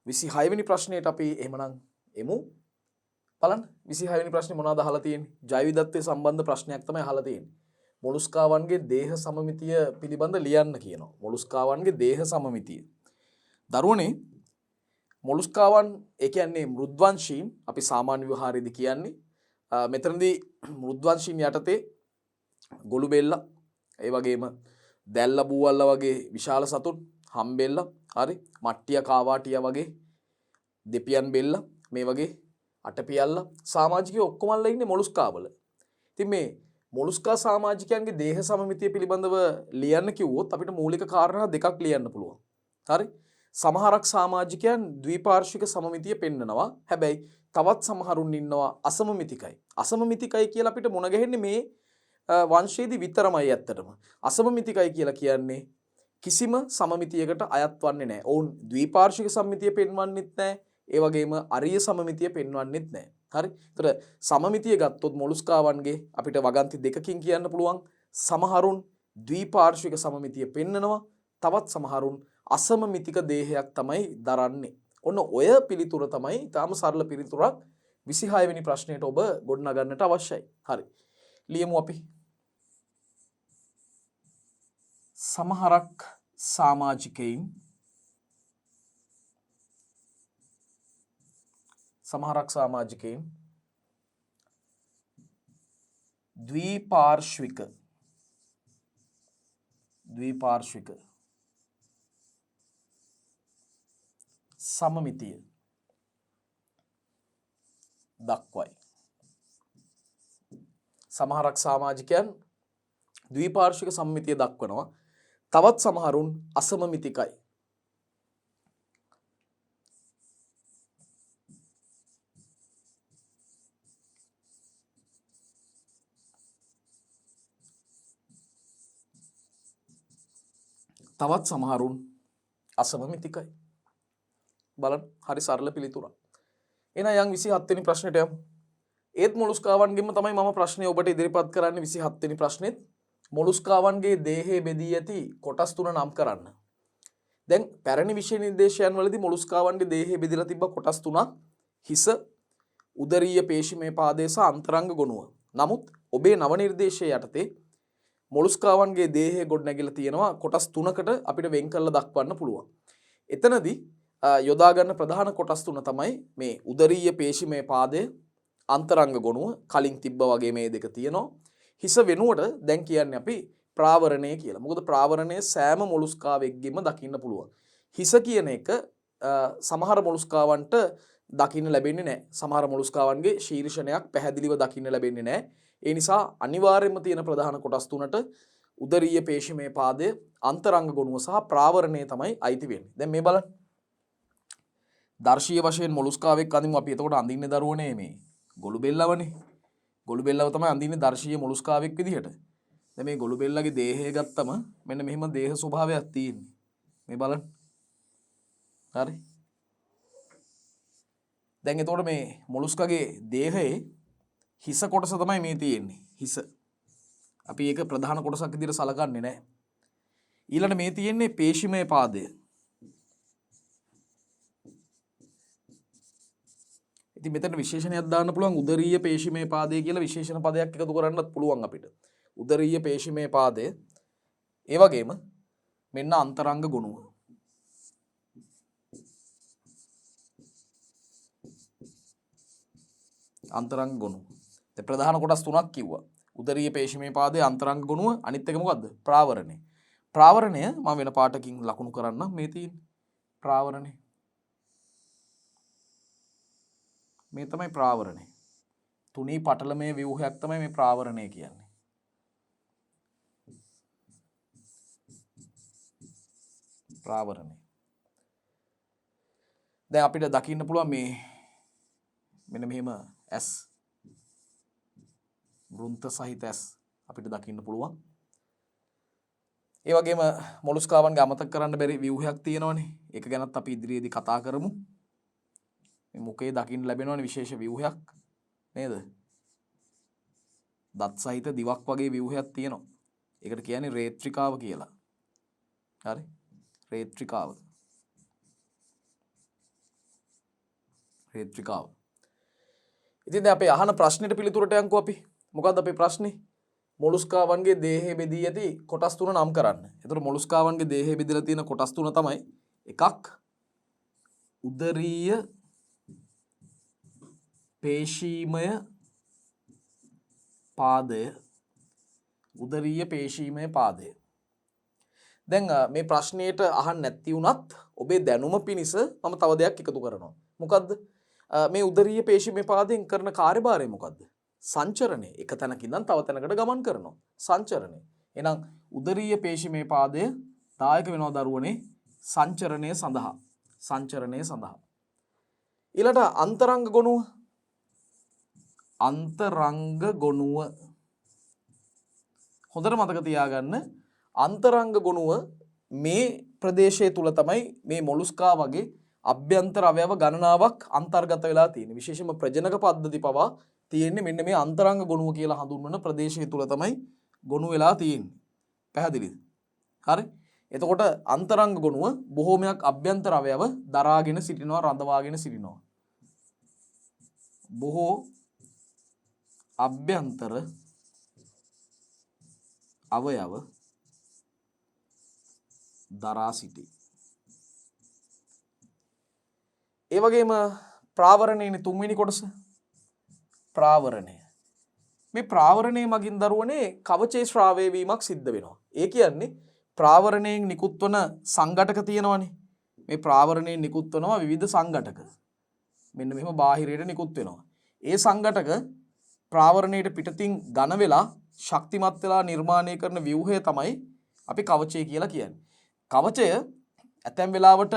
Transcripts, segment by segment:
26 වෙනි ප්‍රශ්නයට අපි එහෙමනම් එමු. බලන්න 26 වෙනි ප්‍රශ්නේ මොනවද අහලා තියෙන්නේ? ජෛව විවිධත්වයේ සම්බන්ධ ප්‍රශ්නයක් තමයි අහලා තියෙන්නේ. මොලුස්කාවන්ගේ දේහ සමමිතිය පිළිබඳ ලියන්න කියනවා. මොලුස්කාවන්ගේ දේහ සමමිතිය. දරුවනේ මොලුස්කාවන් ඒ කියන්නේ මෘද්වංශීන් අපි සාමාන්‍ය විවහාරයේදී කියන්නේ මෙතනදී මෘද්වංශීන් යටතේ ගොළු බෙල්ල ඒ වගේම දැල්ල බූවල්ල වගේ විශාල සතුන් හම්බෙල්ල හරි මට්ටිය කාවාටිය වගේ දෙපියන් බෙල්ල මේ වගේ අටපියල්ල සමාජිකයෝ ඔක්කොමල්ලා ඉන්නේ මොලුස්කාවල. ඉතින් මේ මොලුස්කා සමාජිකයන්ගේ දේහ සමමිතිය පිළිබඳව ලියන්න කිව්වොත් අපිට මූලික කාරණා දෙකක් ලියන්න පුළුවන්. හරි? සමහරක් සමාජිකයන් ද්විපාර්ශ්වික සමමිතිය පෙන්නනවා. හැබැයි තවත් සමහරුන් ඉන්නවා අසමමිතිකයි. අසමමිතිකයි කියලා අපිට මුණ ගැහෙන්නේ මේ වංශයේදී විතරමයි ඇත්තටම. අසමමිතිකයි කියලා කියන්නේ කිසිම සමමිතියකට අයත් වන්නේ නැහැ. ඔවුන් ද්විපාර්ශ්වික සමමිතිය පෙන්වන්නෙත් නැහැ. ඒ වගේම අරිය සමමිතිය පෙන්වන්නෙත් නැහැ. හරි? ඒතර සමමිතිය ගත්තොත් මොලුස්කාවන්ගේ අපිට වගන්ති දෙකකින් කියන්න පුළුවන්. සමහරුන් ද්විපාර්ශ්වික සමමිතිය පෙන්නනවා. තවත් සමහරුන් අසමමිතික දේහයක් තමයි දරන්නේ. ඔන්න ඔය පිළිතුර තමයි ඊටාම සරල පිළිතුරක් 26 වෙනි ප්‍රශ්නයට ඔබ ගොඩනගන්නට අවශ්‍යයි. හරි. ලියමු අපි. සමහරක් සමාජිකයින් ද්විපාර්ශ්වික සමමිතිය දක්වයි. සමහරක් සමාජිකයන් ද්විපාර්ශ්වික සමමිතිය දක්වනවා. තවත් සමහරුන් අසමමිතිකයි. තවත් සමහරුන් අසමමිතිකයි. බලන්න හරි සරල පිළිතුරක්. එහෙනම් යන් 27 වෙනි ප්‍රශ්නෙට යමු. ඒත් මොලුස්කාවන්ගෙන්ම තමයි මම ප්‍රශ්නේ ඔබට ඉදිරිපත් කරන්නේ 27 වෙනි ප්‍රශ්නෙත්. මොලුස්කාවන්ගේ දේහයේ බෙදී ඇති කොටස් තුන නම් කරන්න. දැන් පැරණි විෂය නිර්දේශයන් වලදී මොලුස්කාවන්ගේ දේහයේ බෙදලා තිබ්බ කොටස් තුනක් හිස, උදරීය පේශිමය පාදය සහ අන්තරංග ගොනුව. නමුත් ඔබේ නව නිර්දේශය යටතේ මොලුස්කාවන්ගේ දේහය ගොඩනැගිලා තියෙනවා කොටස් තුනකට අපිට වෙන් කරලා දක්වන්න පුළුවන්. එතනදී යොදා ගන්න ප්‍රධාන කොටස් තුන තමයි මේ උදරීය පේශිමය පාදය, අන්තරංග ගොනුව කලින් තිබ්බ වගේ මේ දෙක තියෙනවා. හිස වෙනුවට දැන් කියන්නේ අපි ප්‍රාවරණය කියලා. මොකද ප්‍රාවරණය සෑම මොලුස්කාවෙක්ගෙම දකින්න පුළුවන්. හිස කියන එක සමහර මොලුස්කාවන්ට දකින්න ලැබෙන්නේ නැහැ. සමහර මොලුස්කාවන්ගේ ශීර්ෂණයක් පැහැදිලිව දකින්න ලැබෙන්නේ නැහැ. ඒ නිසා අනිවාර්යයෙන්ම තියෙන ප්‍රධාන කොටස් තුනට උදරීය පේශිමය පාදය, අන්තරංග ගොනුව සහ ප්‍රාවරණය තමයි අයිති වෙන්නේ. දැන් මේ බලන්න. දර්ශීය වශයෙන් මොලුස්කාවෙක් අඳිමු අපි. එතකොට අඳින්නේ දරුවනේ මේ ගොළු බෙල්ලවනේ. ගොළු බෙල්ලව තමයි අඳින්නේ දර්ශීය මොලුස්කාවෙක් විදිහට. දැන් මේ ගොළු බෙල්ලගේ දේහය ගත්තම මෙන්න මෙහෙම දේහ ස්වභාවයක් තියෙන්නේ. මේ බලන්න. හරි. දැන් එතකොට මේ මොලුස්කාගේ දේහයේ හිස කොටස තමයි මේ තියෙන්නේ. හිස. අපි ඒක ප්‍රධාන කොටසක් විදිහට සලකන්නේ නැහැ. ඊළඟට මේ තියෙන්නේ පේශිමය පාදය. ඉතින් මෙතන විශේෂණයක් දාන්න පුළුවන් උදරීය පේශිමය පාදය කියලා විශේෂණ පදයක් එකතු කරන්නත් පුළුවන් අපිට. උදරීය පේශිමය පාදය. ඒ වගේම මෙන්න අන්තරංග ගොනුව. අන්තරංග ගොනුව. දැන් ප්‍රධාන කොටස් තුනක් කිව්වා. උදරීය පේශිමය පාදය, අන්තරංග ගොනුව, අනිත් එක මොකද්ද? ප්‍රාවරණය. ප්‍රාවරණය මම වෙන පාටකින් ලකුණු කරන්නම් මේ තියෙන්නේ. ප්‍රාවරණය. මේ තමයි ප්‍රාවරණය. තුනී පටලමේ ව්‍යුහයක් තමයි මේ ප්‍රාවරණය කියන්නේ. ප්‍රාවරණය. දැන් අපිට දකින්න පුළුවන් මේ මෙන්න මෙහෙම ඇස් වෘන්ත සහිත ඇස් අපිට දකින්න පුළුවන්. ඒ වගේම මොලුස්කාවන්ගේ අමතක කරන්න බැරි ව්‍යුහයක් තියෙනවනේ. ඒක ගැනත් අපි ඉදිරියේදී කතා කරමු. මේ මුඛයේ දකින්න ලැබෙනවනේ විශේෂ ව්‍යුහයක් නේද? දත් සහිත දිවක් වගේ ව්‍යුහයක් තියෙනවා. ඒකට කියන්නේ රේත්‍රිකාව කියලා. හරි? රේත්‍රිකාව. රේත්‍රිකාව. ඉතින් දැන් අපේ අහන ප්‍රශ්නෙට පිළිතුරට යන්කෝ අපි. මොකක්ද අපේ ප්‍රශ්නේ? මොලුස්කාවන්ගේ දේහය බෙදී ඇති කොටස් තුන නම් කරන්න. එතකොට මොලුස්කාවන්ගේ දේහය බෙදලා තියෙන කොටස් තුන තමයි එකක් උදරීය පේශීමය පාදය. උදරීය පේශීමය පාදය. දැන් මේ ප්‍රශ්නයට අහන්න නැති වුණත් ඔබේ දැනුම පිණිස මම තව දෙයක් එකතු කරනවා. මොකද්ද? මේ උදරීය පේශීමය පාදයෙන් කරන කාර්යභාරය මොකද්ද? සංචරණය. එක තැනක ඉඳන් තව තැනකට ගමන් කරනවා. සංචරණය. එහෙනම් උදරීය පේශීමය පාදය දායක වෙනවා දරුවනේ සංචරණය සඳහා. සංචරණය සඳහා. ඊළඟ අන්තරංග ගොනුව. අන්තරංග ගොනුව. හොඳට මතක තියාගන්න අන්තරංග ගොනුව මේ ප්‍රදේශය තුල තමයි මේ මොලුස්කා වගේ අභ්‍යන්තර අවයව ගණනාවක් අන්තර්ගත වෙලා තියෙන්නේ. විශේෂයෙන්ම ප්‍රජනක පද්ධති පවා තියෙන්නේ මෙන්න මේ අන්තරංග ගොනුව කියලා හඳුන්වන ප්‍රදේශය තුල තමයි ගොනු වෙලා තියෙන්නේ. පැහැදිලිද? හරි. එතකොට අන්තරංග ගොනුව බොහෝමයක් අභ්‍යන්තර අවයව දරාගෙන සිටිනවා, රඳවාගෙන සිටිනවා. බොහෝ අභ්‍යන්තර අවයව දරා සිටී. ඒ වගේම ප්‍රාවරණයනේ තුන්වෙනි කොටස. ප්‍රාවරණය. මේ ප්‍රාවරණය මගින් දරුවනේ කවචේ ශ්‍රාවය වීමක් සිද්ධ වෙනවා. ඒ කියන්නේ ප්‍රාවරණයෙන් නිකුත් වන සංඝටක තියෙනවනේ. මේ ප්‍රාවරණයෙන් නිකුත් වෙනවා විවිධ සංඝටක. මෙන්න මෙහෙම බාහිරයට නිකුත් වෙනවා. ඒ සංඝටක ප්‍රාවරණයට පිටතින් ඝන වෙලා ශක්තිමත් වෙලා නිර්මාණය කරන ව්‍යුහය තමයි අපි කවචය කියලා කියන්නේ. කවචය ඇතැම් වෙලාවට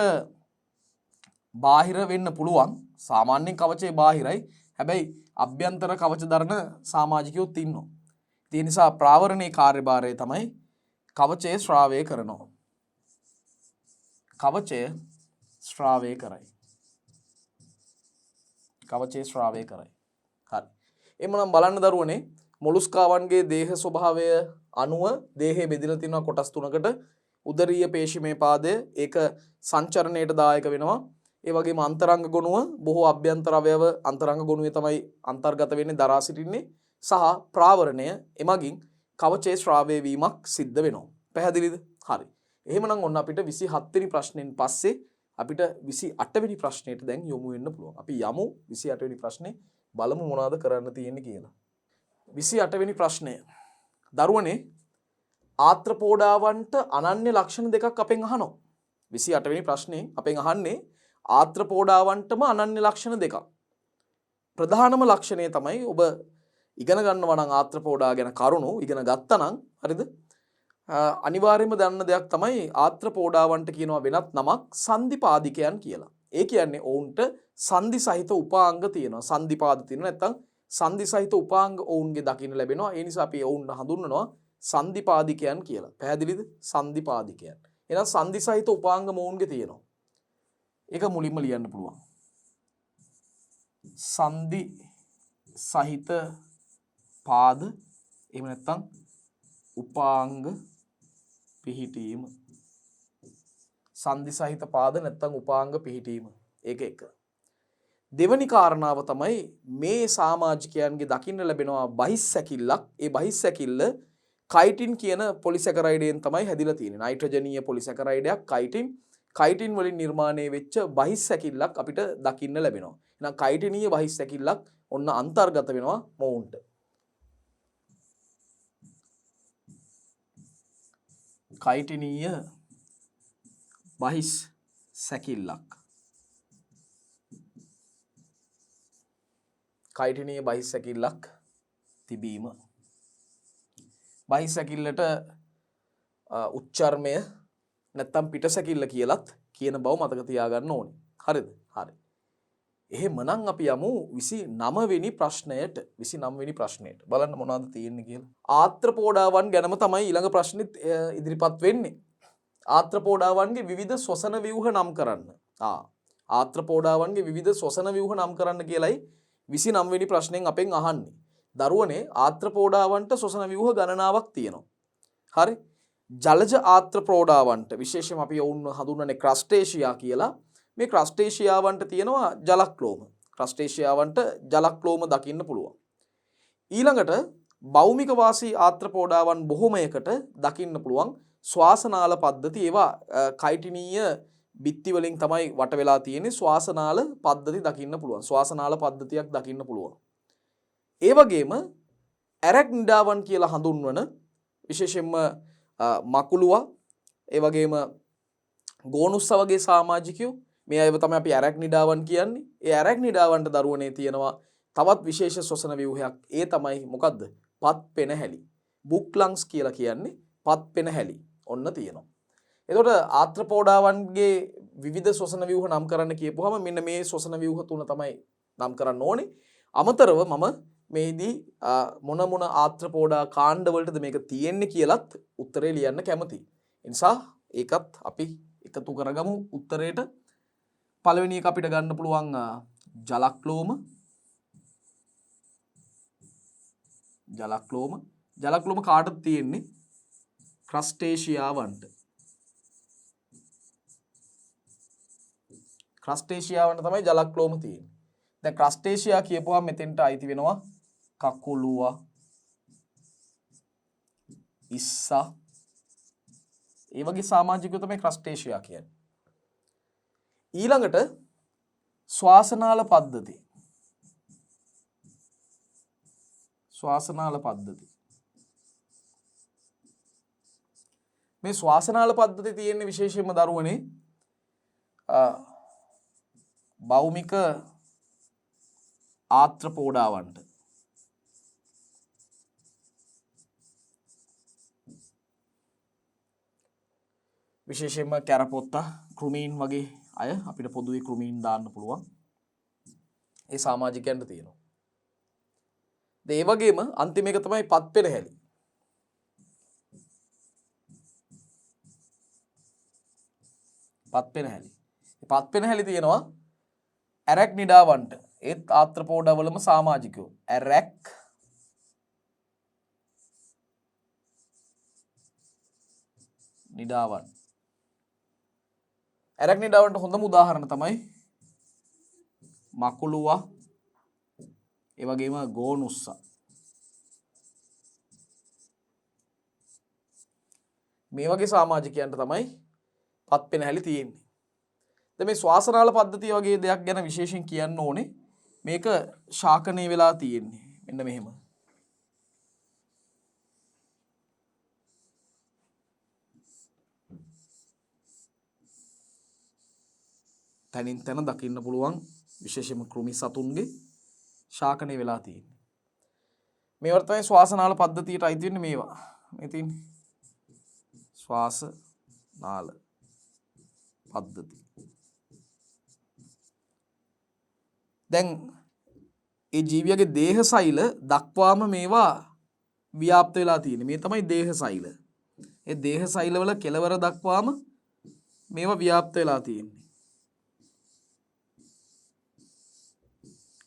බාහිර වෙන්න පුළුවන්. සාමාන්‍යයෙන් කවචේ බාහිරයි. හැබැයි අභ්‍යන්තර කවච දරන සමාජිකයොත් ඉන්නවා. ඒ නිසා ප්‍රාවරණයේ කාර්යභාරය තමයි කවචය ශ්‍රාවය කරනවා. කවචය ශ්‍රාවය කරයි. කවචය ශ්‍රාවය කරයි. හරි. එමුනම් බලන්න දරුවනේ මොලුස්කාවන්ගේ දේහ ස්වභාවය අනුව දේහය බෙදලා තියෙනවා කොටස් තුනකට. උදරීය පේශීමය පාදය ඒක සංචරණයට දායක වෙනවා. ඒ වගේම අන්තරංග ගොනුව බොහෝ අභ්‍යන්තර අවයව අන්තරංග ගොනුවේ තමයි අන්තර්ගත වෙන්නේ දරා සිටින්නේ. සහ ප්‍රාවරණය එමගින් කවචේ ශ්‍රාවය වීමක් සිද්ධ වෙනවා. පැහැදිලිද? හරි. එහෙමනම් ඔන්න අපිට 27 වෙනි ප්‍රශ්නෙන් පස්සේ අපිට 28 වෙනි ප්‍රශ්නෙට දැන් යොමු වෙන්න පුළුවන්. අපි යමු 28 වෙනි ප්‍රශ්නේ බලමු මොනවද කරන්න තියෙන්නේ කියලා. 28 වෙනි ප්‍රශ්නය. දරුවනේ ආත්‍රපෝඩාවන්ට අනන්‍ය ලක්ෂණ දෙකක් අපෙන් අහනවා. 28 වෙනි ප්‍රශ්නේ අපෙන් අහන්නේ ආත්‍රපෝඩාවන්ටම අනන්‍ය ලක්ෂණ දෙකක්. ප්‍රධානම ලක්ෂණය තමයි ඔබ ඉගෙන ගන්නවා නම් ආත්‍රපෝඩා ගැන කරුණු ඉගෙන ගත්තා නම් හරිද? අනිවාර්යයෙන්ම දන්න දෙයක් තමයි ආත්‍රපෝඩාවන්ට කියනවා වෙනත් නමක් සන්ධිපාදිකයන් කියලා. ඒ කියන්නේ ඔවුන්ට සන්ධි සහිත උපාංග තියෙනවා. සන්ධිපාද තියෙනවා නැත්නම් සන්ධි සහිත උපාංග ඔවුන්ගේ දකින්න ලැබෙනවා. ඒ නිසා අපි ඔවුන් හඳුන්වනවා සන්ධිපාදිකයන් කියලා. පැහැදිලිද? සන්ධිපාදිකයන්. එහෙනම් සන්ධි සහිත උපාංග ඔවුන්ගේ තියෙනවා. ඒක මුලින්ම ලියන්න පුළුවන්. සන්ධි සහිත පාද එහෙම නැත්නම් උපාංග පිහිටීම. සන්ධි සහිත පාද නැත්නම් උපාංග පිහිටීම. ඒක එක. දෙවැනි කාරණාව තමයි මේ සමාජිකයන්ගේ දකින්න ලැබෙනවා බහිස්සැකිල්ලක්. ඒ බහිස්සැකිල්ල කයිටින් කියන පොලිසැකරයිඩයෙන් තමයි හැදිලා තියෙන්නේ. නයිට්‍රජනීය පොලිසැකරයිඩයක් කයිටින්. කයිටින් වලින් නිර්මාණය වෙච්ච බහිස්සැකිල්ලක් අපිට දකින්න ලැබෙනවා. එහෙනම් කයිටිනීය බහිස්සැකිල්ලක් ඔන්න අන්තර්ගත වෙනවා මොවුන්ට. කයිටිනීය බහිස්සැකිල්ලක්. කයිටිනීය බහිස්සැකිල්ලක් තිබීම. බහිස්සැකිල්ලට උච්චර්මය නැත්තම් පිටසැකිල්ල කියලත් කියන බව මතක තියාගන්න ඕනේ. හරිද? හරි. එහෙමනම් අපි යමු 29 වෙනි ප්‍රශ්නයට. 29 වෙනි ප්‍රශ්නයට. බලන්න මොනවද තියෙන්නේ කියලා. ආත්‍රපෝඩාවන් ගැනම තමයි ඊළඟ ප්‍රශ්නෙත් ඉදිරිපත් වෙන්නේ. ආත්‍රපෝඩාවන්ගේ විවිධ ශ්වසන ව්‍යුහ නම් කරන්න. ආත්‍රපෝඩාවන්ගේ විවිධ ශ්වසන ව්‍යුහ නම් කරන්න කියලයි 29 වෙනි ප්‍රශ්නෙන් අපෙන් අහන්නේ. දරුවනේ ආත්‍රපෝඩාවන්ට ශ්වසන ව්‍යුහ ගණනාවක් තියෙනවා. හරි? ජලජ ආත්‍රපෝඩාවන්ට විශේෂයෙන් අපි ඔවුන් හඳුන්වන්නේ ක්‍රස්ටේෂියා කියලා. මේ ක්‍රස්ටේෂියාවන්ට තියෙනවා ජලක්ලෝම. ක්‍රස්ටේෂියාවන්ට ජලක්ලෝම දකින්න පුළුවන්. ඊළඟට භෞමික වාසී ආත්‍රපෝඩාවන් බොහොමයකට දකින්න පුළුවන් ශ්වාසනාල පද්ධති. ඒවා කයිටිනීය බිත්ති වලින් තමයි වට වෙලා තියෙන්නේ. ශ්වාසනාල පද්ධති දකින්න පුළුවන්. ශ්වාසනාල පද්ධතියක් දකින්න පුළුවන්. ඒ වගේම ඇරැක්නිඩාවන් කියලා හඳුන්වන විශේෂයෙන්ම මකුළුවා ඒ වගේම ගෝනුස්ස වගේ සමාජිකයෝ මේ අයව තමයි අපි ඇරැක්නිඩාවන් කියන්නේ. ඒ ඇරැක්නිඩාවන්ට දරුවනේ තියෙනවා තවත් විශේෂ ශ්වසන ව්‍යුහයක්. ඒ තමයි මොකද්ද? පත් පෙනහැලි. බුක් ලංග්ස් කියලා කියන්නේ පත් පෙනහැලි. ඔන්න තියෙනවා. එතකොට ආත්‍රපෝඩාවන්ගේ විවිධ ශ්වසන ව්‍යුහ නම් කරන්න කියපුවාම මෙන්න මේ ශ්වසන ව්‍යුහ තුන තමයි නම් කරන්න ඕනේ. අමතරව මම මේදී මොන මොන ආත්‍රපෝඩා කාණ්ඩ වලටද මේක තියෙන්නේ කියලත් උත්තරේ ලියන්න කැමතියි. ඒ නිසා ඒකත් අපි එකතු කරගමු උත්තරේට. පළවෙනි එක අපිට ගන්න පුළුවන් ජලක්ලෝම. ජලක්ලෝම කාටද තියෙන්නේ? ක්‍රස්ටේෂියාවන්ට. ක්‍රස්ටේෂියාවන්ට තමයි ජලක්ලෝම තියෙන්නේ. දැන් ක්‍රස්ටේෂියා කියපුවාම මෙතෙන්ට අයිති වෙනවා කකුලුවා, ඉස්සා, ඒ වගේ සමාජිකයෝ තමයි ක්‍රස්ටේෂියා කියන්නේ. ඊළඟට ශ්වාසනාල පද්ධති. මේ ශ්වාසනාල පද්ධති තියෙන්නේ විශේෂයෙන්ම දරුවනේ භෞමික ආත්‍රපෝඩාවන්ට. විශේෂයෙන්ම කැරපොත්තා, කෘමීන් වගේ අය අපිට පොදුවේ කෘමීන් දාන්න පුළුවන්. ඒ සමාජිකයන්ට තියෙනවා. ඒ වගේම අන්තිම එක තමයි පත් පෙනහැලි. පත් පෙනහැලි තියෙනවා ඇරැක්නිඩාවන්ට. ඒත් ආත්‍රපෝඩාවලම සමාජිකයෝ. ඇරැක්නිඩාවන්ට හොඳම උදාහරණ තමයි මකුළුවා, ඒ වගේම ගෝනුස්සා. මේ වගේ සමාජිකයන්ට තමයි පත් පෙනහැලි තියෙන්නේ. දැන් මේ ශ්වාසනාල පද්ධතිය වගේ දෙයක් ගැන විශේෂයෙන් කියන්න ඕනේ. මේක ශාකනය වෙලා තියෙන්නේ. මෙන්න මෙහෙම. තනින් තන දකින්න පුළුවන් විශේෂයෙන්ම කෘමි සතුන්ගේ ශාකනය වෙලා තියෙන්නේ. මේවට තමයි ශ්වාසනාල පද්ධතියට අයිති වෙන්නේ මේවා. මේ තියෙන්නේ ශ්වාසනාල පද්ධතිය. දැන් ඒ ජීවියගේ දේහ සෛල දක්වාම මේවා ව්‍යාප්ත වෙලා තියෙන්නේ. මේ තමයි දේහ සෛල. ඒ දේහ සෛලවල කෙලවර දක්වාම මේවා ව්‍යාප්ත වෙලා තියෙන්නේ.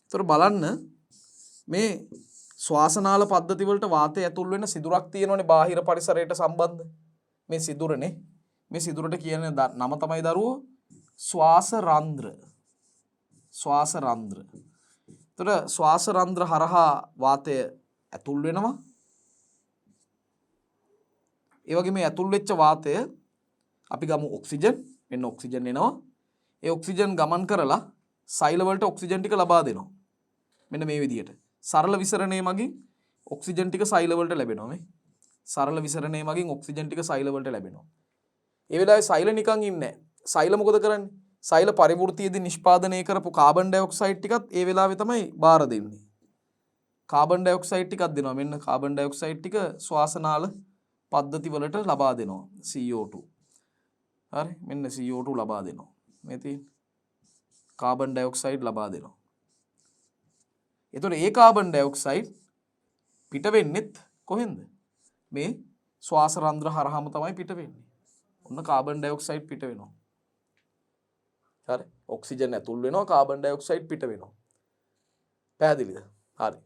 ඒතර බලන්න මේ ශ්වාසනාල පද්ධති වලට වාතය ඇතුල් වෙන සිදුරක් තියෙනවනේ බාහිර පරිසරයට සම්බන්ධ. මේ සිදුරනේ. මේ සිදුරට කියන නම තමයි දරුවෝ ශ්වාස රන්ද්‍ර. එතකොට ශ්වාස රන්ද්‍ර හරහා වාතය ඇතුල් වෙනවා. ඒ වගේ මේ ඇතුල් වෙච්ච වාතය අපි ගමු ඔක්සිජන්. මෙන්න ඔක්සිජන් එනවා. ඒ ඔක්සිජන් ගමන් කරලා සෛල වලට ඔක්සිජන් ටික ලබා දෙනවා. මෙන්න මේ විදිහට. සරල විසරණය මගින් ඔක්සිජන් ටික සෛල වලට ලැබෙනවා මේ. සරල විසරණය මගින් ඔක්සිජන් ටික සෛල වලට ලැබෙනවා. ඒ වෙලාවේ සෛල නිකන් ඉන්නේ නැහැ. සෛල මොකද කරන්නේ? සෛල පරිවෘත්තියේදී නිෂ්පාදනය කරපු කාබන් ඩයොක්සයිඩ් ටිකත් ඒ වෙලාවේ තමයි බාර දෙන්නේ. කාබන් ඩයොක්සයිඩ් ටිකක් දෙනවා. මෙන්න කාබන් ඩයොක්සයිඩ් ටික ශ්වාසනාල පද්ධති වලට ලබා දෙනවා. CO2. හරි. මෙන්න CO2 ලබා දෙනවා. මේ තියෙන කාබන් ඩයොක්සයිඩ් ලබා දෙනවා. එතකොට ඒ කාබන් ඩයොක්සයිඩ් පිට වෙන්නෙත් කොහෙන්ද? මේ ශ්වාස රන්ද්‍ර හරහාම තමයි පිට වෙන්නේ. ඔන්න කාබන් ඩයොක්සයිඩ් පිට වෙනවා. හරි. ඔක්සිජන් ඇතුල් වෙනවා, කාබන් ඩයොක්සයිඩ් පිට වෙනවා. පැහැදිලිද? හරි.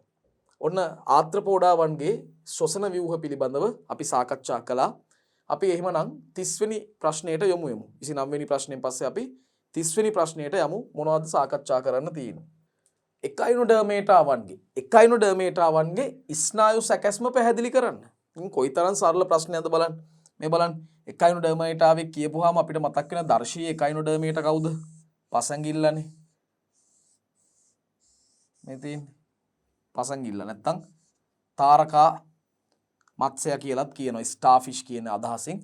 ඔන්න ආත්‍රපෝඩාවන්ගේ ශ්වසන ව්‍යුහ පිළිබඳව අපි සාකච්ඡා කළා. අපි එහෙමනම් 30 වෙනි ප්‍රශ්නයට යමු. 29 වෙනි ප්‍රශ්නයෙන් පස්සේ අපි 30 වෙනි ප්‍රශ්නයට යමු. මොනවද සාකච්ඡා කරන්න තියෙන්නේ? එකයිනොඩර්මේටාවන්ගේ ස්නායු සැකැස්ම පැහැදිලි කරන්න. කොයිතරම් සරල ප්‍රශ්නයක්ද බලන්න. මේ බලන්න එකයිනොඩර්මේටාවේ කියපුවාම අපිට මතක් වෙන දර්ශීය එකයිනොඩර්මේට කවුද? පසංගිල්ලනේ. මේ තියෙන්නේ පසංගිල්ල නැත්තම් තාරකා මත්ස්‍ය කියලාත් කියනවා. ස්ටාර්ෆිෂ් කියන අදහසින්.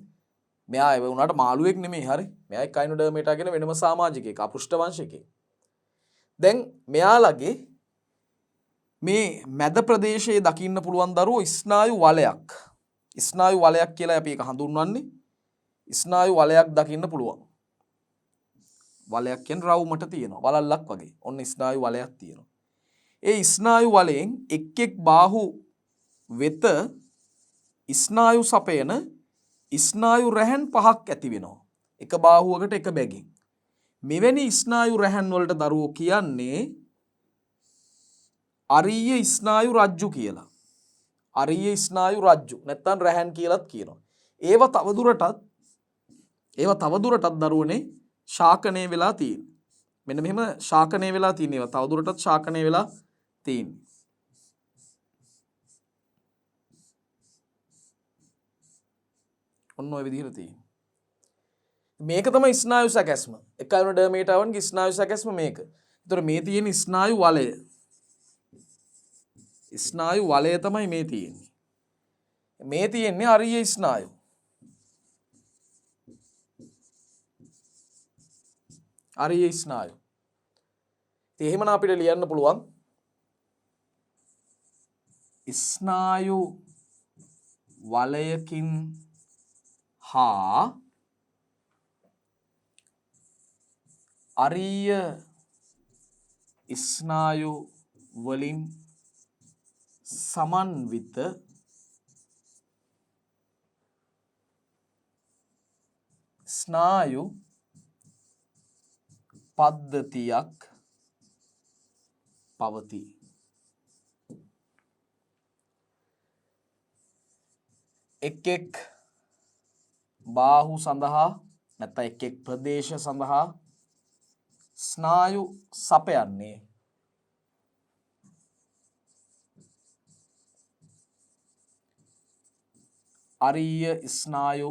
මෙයා ඒ වුණාට මාළුවෙක් නෙමෙයි. හරි. මෙයා එකයිනොඩර්මේටා කියන වෙනම සමාජිකයෙක්, අපෘෂ්ඨ වංශිකයෙක්. දැන් මෙයාලගේ මේ මැද ප්‍රදේශයේ දකින්න පුළුවන් දරුවෝ ස්නායු වලයක්. ස්නායු වලයක් කියලා අපි ඒක හඳුන්වන්නේ. ස්නායු වලයක් දකින්න පුළුවන්. වලයක් කියන්නේ රවුමට තියෙනවා. වලල්ලක් වගේ. ඔන්න ස්නායු වලයක් තියෙනවා. ඒ ස්නායු වලයෙන් එක් එක් බාහු වෙත ස්නායු සපයන ස්නායු රැහන් 5ක් ඇති වෙනවා. එක බාහුවකට එක බැගින්. මෙවැනි ස්නායු රැහන් වලට දරුවෝ කියන්නේ අරීය ස්නායු රජ්ජු කියලා. අරීය ස්නායු රජ්ජු නැත්නම් රැහන් කියලාත් කියනවා. ඒවා තවදුරටත් දරුවනේ ශාකනය වෙලා තියෙන්නේ. මෙන්න මෙහෙම ශාකනය වෙලා තියෙන ඒවා තවදුරටත් ශාකනය වෙලා තියෙන්නේ. ඔන්න ඔය විදිහට තියෙන්නේ. මේක තමයි ස්නායු සැකැස්ම. එකයිනොඩර්මේටාවන්ගේ ස්නායු සැකැස්ම මේක. ඒතර මේ තියෙන ස්නායු වලය. ස්නායු වලය තමයි මේ තියෙන්නේ. මේ තියෙන්නේ අරීය ස්නායු. අරීය ස්නායු. ඉතින් එහෙමනම් අපිට ලියන්න පුළුවන් ස්නායු වලයකින් හා අරීය ස්නායු වලින් සමන්විත ස්නායු පද්ධතියක් පවතී. එක් එක් බාහු සඳහා නැත්නම් එක් එක් ප්‍රදේශ සඳහා ස්නායු සපයන්නේ අරීය ස්නායු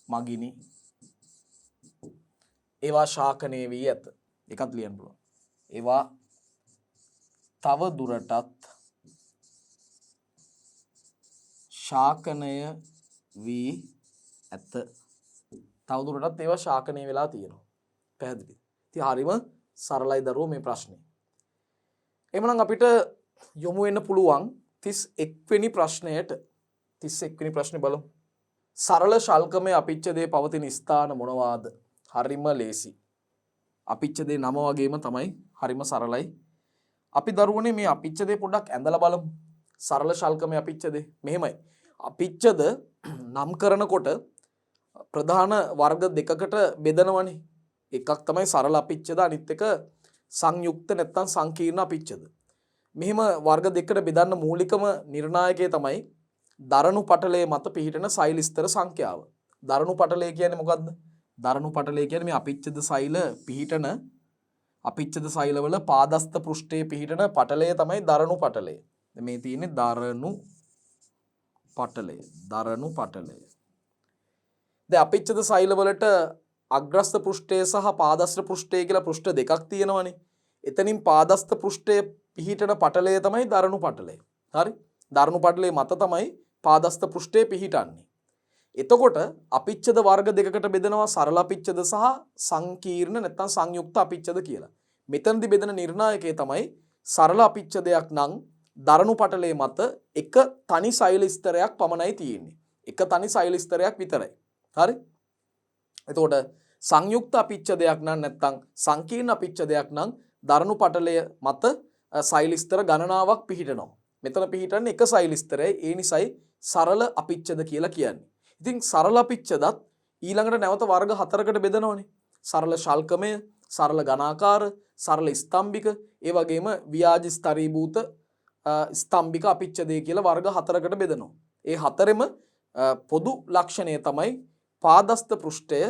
මගිනි. ඒවා ශාකනය වී ඇත. එකත් ලියන්න පුළුවන්. ඒවා තව දුරටත් ශාකනය වී ඇත. තව දුරටත් ඒවා ශාකනය වෙලා තියෙනවා. පැහැදිලි. ඉතින් හරිම සරලයි දරුවෝ මේ ප්‍රශ්නේ. එහෙනම් අපිට යොමු වෙන්න පුළුවන් 31 වෙනි ප්‍රශ්නයට. 31 වෙනි ප්‍රශ්නේ බලමු. සරල ශල්කමේ අපිච්චදේ පවතින ස්ථාන මොනවාද? හරිම ලේසි. අපිච්චදේ නම වගේම තමයි හරිම සරලයි. අපි දරුවනේ මේ අපිච්චදේ පොඩ්ඩක් ඇඳලා බලමු. සරල ශල්කමේ අපිච්චදේ මෙහෙමයි. අපිච්චද නම් කරනකොට ප්‍රධාන වර්ග දෙකකට බෙදනවනේ. එකක් තමයි සරල අපිච්චද, අනිත් එක සංයුක්ත නැත්නම් සංකීර්ණ අපිච්චද. මෙහෙම වර්ග දෙකකට බෙදන්න මූලිකම නිර්ණායකය තමයි දරණු පටලයේ මත පිහිටන සෛල ස්තර සංඛ්‍යාව. දරණු පටලය කියන්නේ මොකද්ද? දරණු පටලය කියන්නේ මේ අපිච්චද සෛල පිහිටන අපිච්චද සෛලවල පාදස්ත පෘෂ්ඨයේ පිහිටන පටලය තමයි දරණු පටලය. මේ තියෙන්නේ දරණු පටලය. දරණු පටලය. දැන් අපිච්චද සෛලවලට අග්‍රස්ත පෘෂ්ඨය සහ පාදස්ත පෘෂ්ඨය කියලා පෘෂ්ඨ දෙකක් තියෙනවනේ. එතනින් පාදස්ත පෘෂ්ඨයේ පිහිටන පටලය තමයි දරණු පටලය. හරි? දරණු පටලයේ මත තමයි පාදස්ත පෘෂ්ඨයේ පිහිටන්නේ. එතකොට අපිච්චද වර්ග දෙකකට බෙදනවා සරල අපිච්චද සහ සංකීර්ණ නැත්නම් සංයුක්ත අපිච්චද කියලා. මෙතනදී බෙදෙන නිර්ණායකය තමයි සරල අපිච්චදයක් නම් දරණු පටලයේ මත එක තනි සෛල ස්තරයක් පමණයි තියෙන්නේ. එක තනි සෛල ස්තරයක් විතරයි. හරි? එතකොට සංයුක්ත අපිච්චදයක් නම් නැත්නම් සංකීර්ණ අපිච්චදයක් නම් දරණු පටලය මත සෛල ස්තර ගණනාවක් පිහිටනවා. මෙතන පිහිටන්නේ එක සෛල ස්තරයයි. ඒ නිසායි සරල අපිච්චද කියලා කියන්නේ. ඉතින් සරල අපිච්චදත් ඊළඟට නැවත වර්ග 4කට බෙදනවනේ. සරල ශල්කමය, සරල ඝනාකාර, සරල ස්තම්භික, ඒ වගේම ව්‍යාජ ස්තරීභූත ස්තම්භික අපිච්චදේ කියලා වර්ග 4කට බෙදනවා. ඒ හතරෙම පොදු ලක්ෂණය තමයි පාදස්ත පෘෂ්ඨය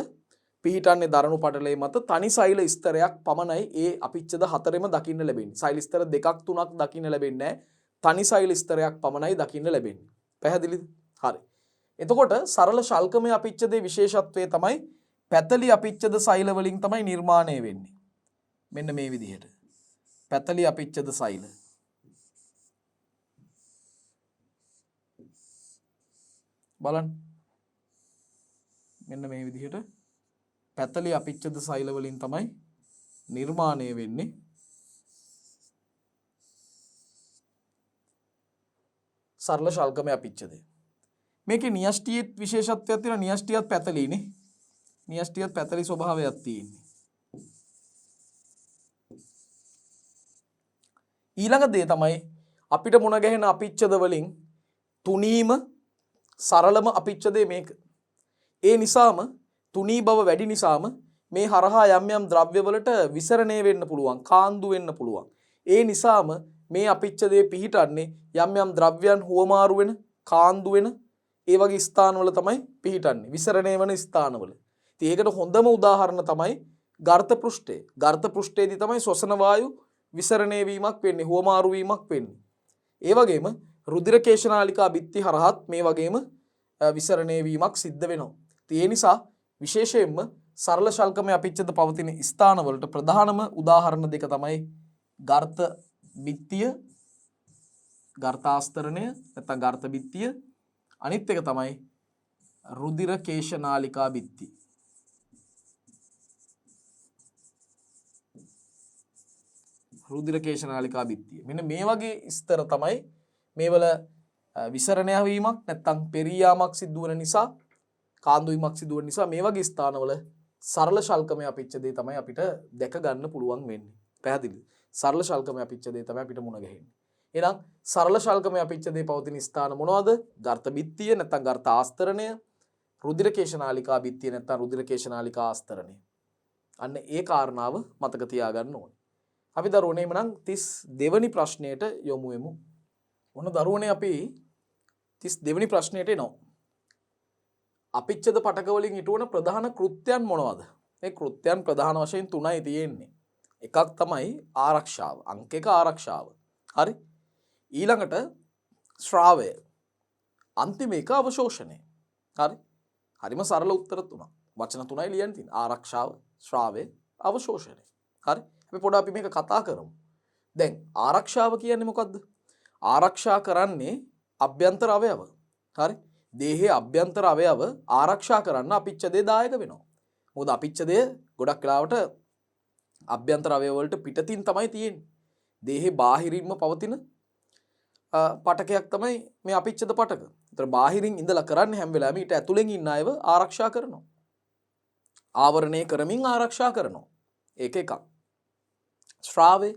පිහිටන්නේ දරණු පටලයේ මත තනි සෛල ස්තරයක් පමණයි ඒ අපිච්චද හතරෙම දකින්න ලැබෙන්නේ. සෛල ස්තර දෙකක් තුනක් දකින්න ලැබෙන්නේ නැහැ. තනි සෛල ස්තරයක් පමණයි දකින්න ලැබෙන්නේ. පැහැදිලිද? හරි. එතකොට සරල ශල්කමය අපිච්චදේ විශේෂත්වය තමයි පැතලි අපිච්චද සෛල වලින් තමයි නිර්මාණය වෙන්නේ. මෙන්න මේ විදිහට. පැතලි අපිච්චද සෛල. බලන්න. මෙන්න මේ විදිහට පැතලි අපිච්චද සෛල වලින් තමයි නිර්මාණය වෙන්නේ. සරල ශල්කමය අපිච්චදේ. මේකේ න්‍යෂ්ටියේ විශේෂත්වයක් තියෙනවා. න්‍යෂ්ටියත් පැතලිනේ. න්‍යෂ්ටියත් පැතලි ස්වභාවයක් තියෙන්නේ. ඊළඟ දේ තමයි අපිට මුණ ගැහෙන අපිච්චද වලින් තුනීම සරලම අපිච්චදේ මේක. ඒ නිසාම තුනී බව වැඩි නිසාම මේ හරහා යම් යම් ද්‍රව්‍ය වලට විසරණය වෙන්න පුළුවන්, කාන්දු වෙන්න පුළුවන්. ඒ නිසාම මේ අපිච්චදේ පිහිටන්නේ යම් යම් ද්‍රව්‍යයන් හුවමාරු වෙන, කාන්දු වෙන ඒ වගේ ස්ථානවල තමයි පිහිටන්නේ. විසරණය වෙන ස්ථානවල. ඉතින් ඒකට හොඳම උදාහරණ තමයි ගර්ත පෘෂ්ඨය. ගර්ත පෘෂ්ඨයේදී තමයි ශ්වසන වායු විසරණය වීමක් වෙන්නේ, හුවමාරු වීමක් වෙන්නේ. ඒ වගේම රුධිර කේශනාලිකා බිත්ති හරහත් මේ වගේම විසරණය වීමක් සිද්ධ වෙනවා. ඒ නිසා විශේෂයෙන්ම සරල ශල්කමය අපිච්චද පවතින ස්ථානවලට ප්‍රධානම උදාහරණ දෙක තමයි ගර්ත බිත්තිය, ගර්තාස්තරණය නැත්නම් ගර්ත බිත්තිය, අනිත් එක තමයි රුධිර කේශනාලිකා බිත්ති. රුධිර කේශනාලිකා බිත්තිය. මෙන්න මේ වගේ ස්තර තමයි මේවල විසරණය වීමක් නැත්නම් පෙරියාමක් සිදු වෙන නිසා, කාන්දු වීමක් සිදු වෙන නිසා මේ වගේ ස්ථානවල සරල ශල්කමය අපිච්චදේ තමයි අපිට දැක ගන්න පුළුවන් වෙන්නේ. පැහැදිලිද? සරල ශල්කමය අපිච්චදේ තමයි අපිට මුණ ගැහෙන්නේ. එහෙනම් සරල ශල්කමය අපිච්චදේ පවතින ස්ථාන මොනවද? ගර්ත බිත්තිය නැත්නම් ගර්ත ආස්තරණය, රුධිර කේශනාලිකා බිත්තිය නැත්නම් රුධිර කේශනාලිකා ආස්තරණය. අන්න ඒ කාරණාව මතක තියාගන්න ඕනේ. අපි දරුවනේ එමනම් 32 වෙනි ප්‍රශ්නයට යොමු වෙමු. ඔන්න දරුවනේ අපි 32 වෙනි ප්‍රශ්නයට එනවා. අපිච්චද පටක වලින් ඉටුවන ප්‍රධාන කෘත්‍යයන් මොනවද? මේ කෘත්‍යයන් ප්‍රධාන වශයෙන් 3යි තියෙන්නේ. එකක් තමයි ආරක්ෂාව. අංක 1 ආරක්ෂාව. හරි? ඊළඟට ශ්‍රාවය. අන්තිම එක අවශෝෂණය. හරි? හරිම සරල උත්තර තුනක්. වචන 3යි ලියන්න තියෙන්නේ. ආරක්ෂාව, ශ්‍රාවය, අවශෝෂණය. හරි? අපි පොඩ්ඩක් අපි මේක කතා කරමු. දැන් ආරක්ෂාව කියන්නේ මොකද්ද? ආරක්ෂා කරන්නේ අභ්‍යන්තර අවයව. හරි? දේහයේ අභ්‍යන්තර අවයව ආරක්ෂා කරන්න අපිච්චදේ දායක වෙනවා. මොකද අපිච්චදේ ගොඩක් වෙලාවට අභ්‍යන්තර අවයව වලට පිටතින් තමයි තියෙන්නේ. දේහේ බාහිරින්ම පවතින පටකයක් තමයි මේ අපිච්චද පටක. ඒතර බාහිරින් ඉඳලා කරන්නේ හැම වෙලාවෙම ඊට ඇතුලෙන් ඉන්න අයව ආරක්ෂා කරනවා. ආවරණය කරමින් ආරක්ෂා කරනවා. ඒක එකක්. ශ්‍රාවය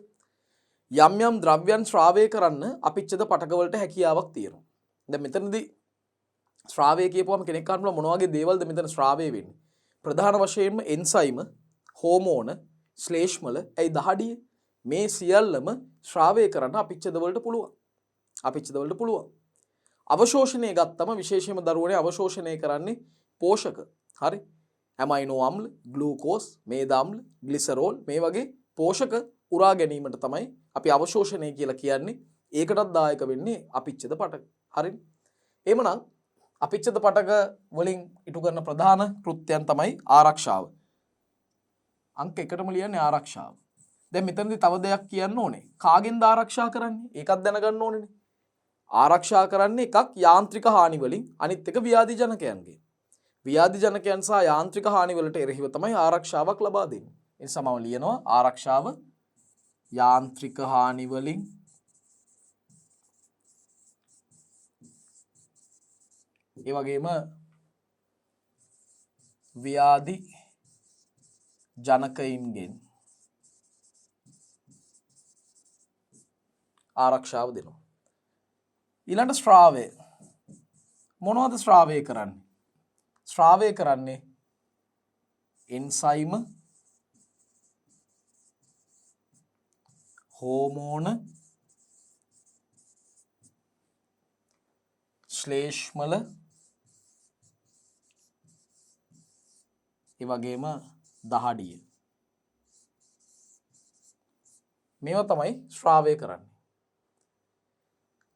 යම් යම් ද්‍රව්‍යයන් ශ්‍රාවය කරන්න අපිච්චද පටක වලට හැකියාවක් තියෙනවා. දැන් මෙතනදී ශ්‍රාවය කියපුවම කෙනෙක් අහනවා මොන වගේ දේවල්ද මෙතන ශ්‍රාවය වෙන්නේ? ප්‍රධාන වශයෙන්ම එන්සයිම, හෝමෝන, ශ්ලේෂ්මල, ඇයි දහඩිය මේ සියල්ලම ශ්‍රාවය කරන්න අපිච්චද වලට පුළුවන්. අපිච්චද වලට පුළුවන්. අවශෝෂණය ගත්තම විශේෂයෙන්ම දරුවනේ අවශෝෂණය කරන්නේ පෝෂක. හරි? ඇමයිනෝ අම්ල, ග්ලූකෝස්, මේද අම්ල, ග්ලිසරෝල් මේ වගේ පෝෂක උරා ගැනීමට තමයි අපි අවශෝෂණය කියලා කියන්නේ. ඒකටත් දායක වෙන්නේ අපිච්චද පටක. හරිනේ? එහෙමනම් අපිච්චද පටක වලින් ඉටු කරන ප්‍රධාන කෘත්‍යයන් තමයි ආරක්ෂාව. අංක 1ටම ලියන්නේ ආරක්ෂාව. දැන් මෙතනදී තව දෙයක් කියන්න ඕනේ. කාගෙන්ද ආරක්ෂා කරන්නේ? ඒකත් දැනගන්න ඕනේනේ. ආරක්ෂා කරන්නේ එකක් යාන්ත්‍රික හානි වලින්, අනිත් එක ව්‍යාධි ජනකයන්ගෙන්. ව්‍යාධි ජනකයන් සහ යාන්ත්‍රික හානි වලට එරෙහිව තමයි ආරක්ෂාවක් ලබා දෙන්නේ. ඒ නිසා මම ලියනවා ආරක්ෂාව යාන්ත්‍රික හානි වලින්, ඒ වගේම ව්‍යාධි ජනකයින්ගෙන් ආරක්ෂාව දෙනවා. ඊළඟ ශ්‍රාවය. මොනවද ශ්‍රාවය කරන්නේ? ශ්‍රාවය කරන්නේ එන්සයිම, හෝමෝන, ශ්ලේෂ්මල, ඒ වගේම දහඩිය. මේවා තමයි ශ්‍රාවය කරන්නේ.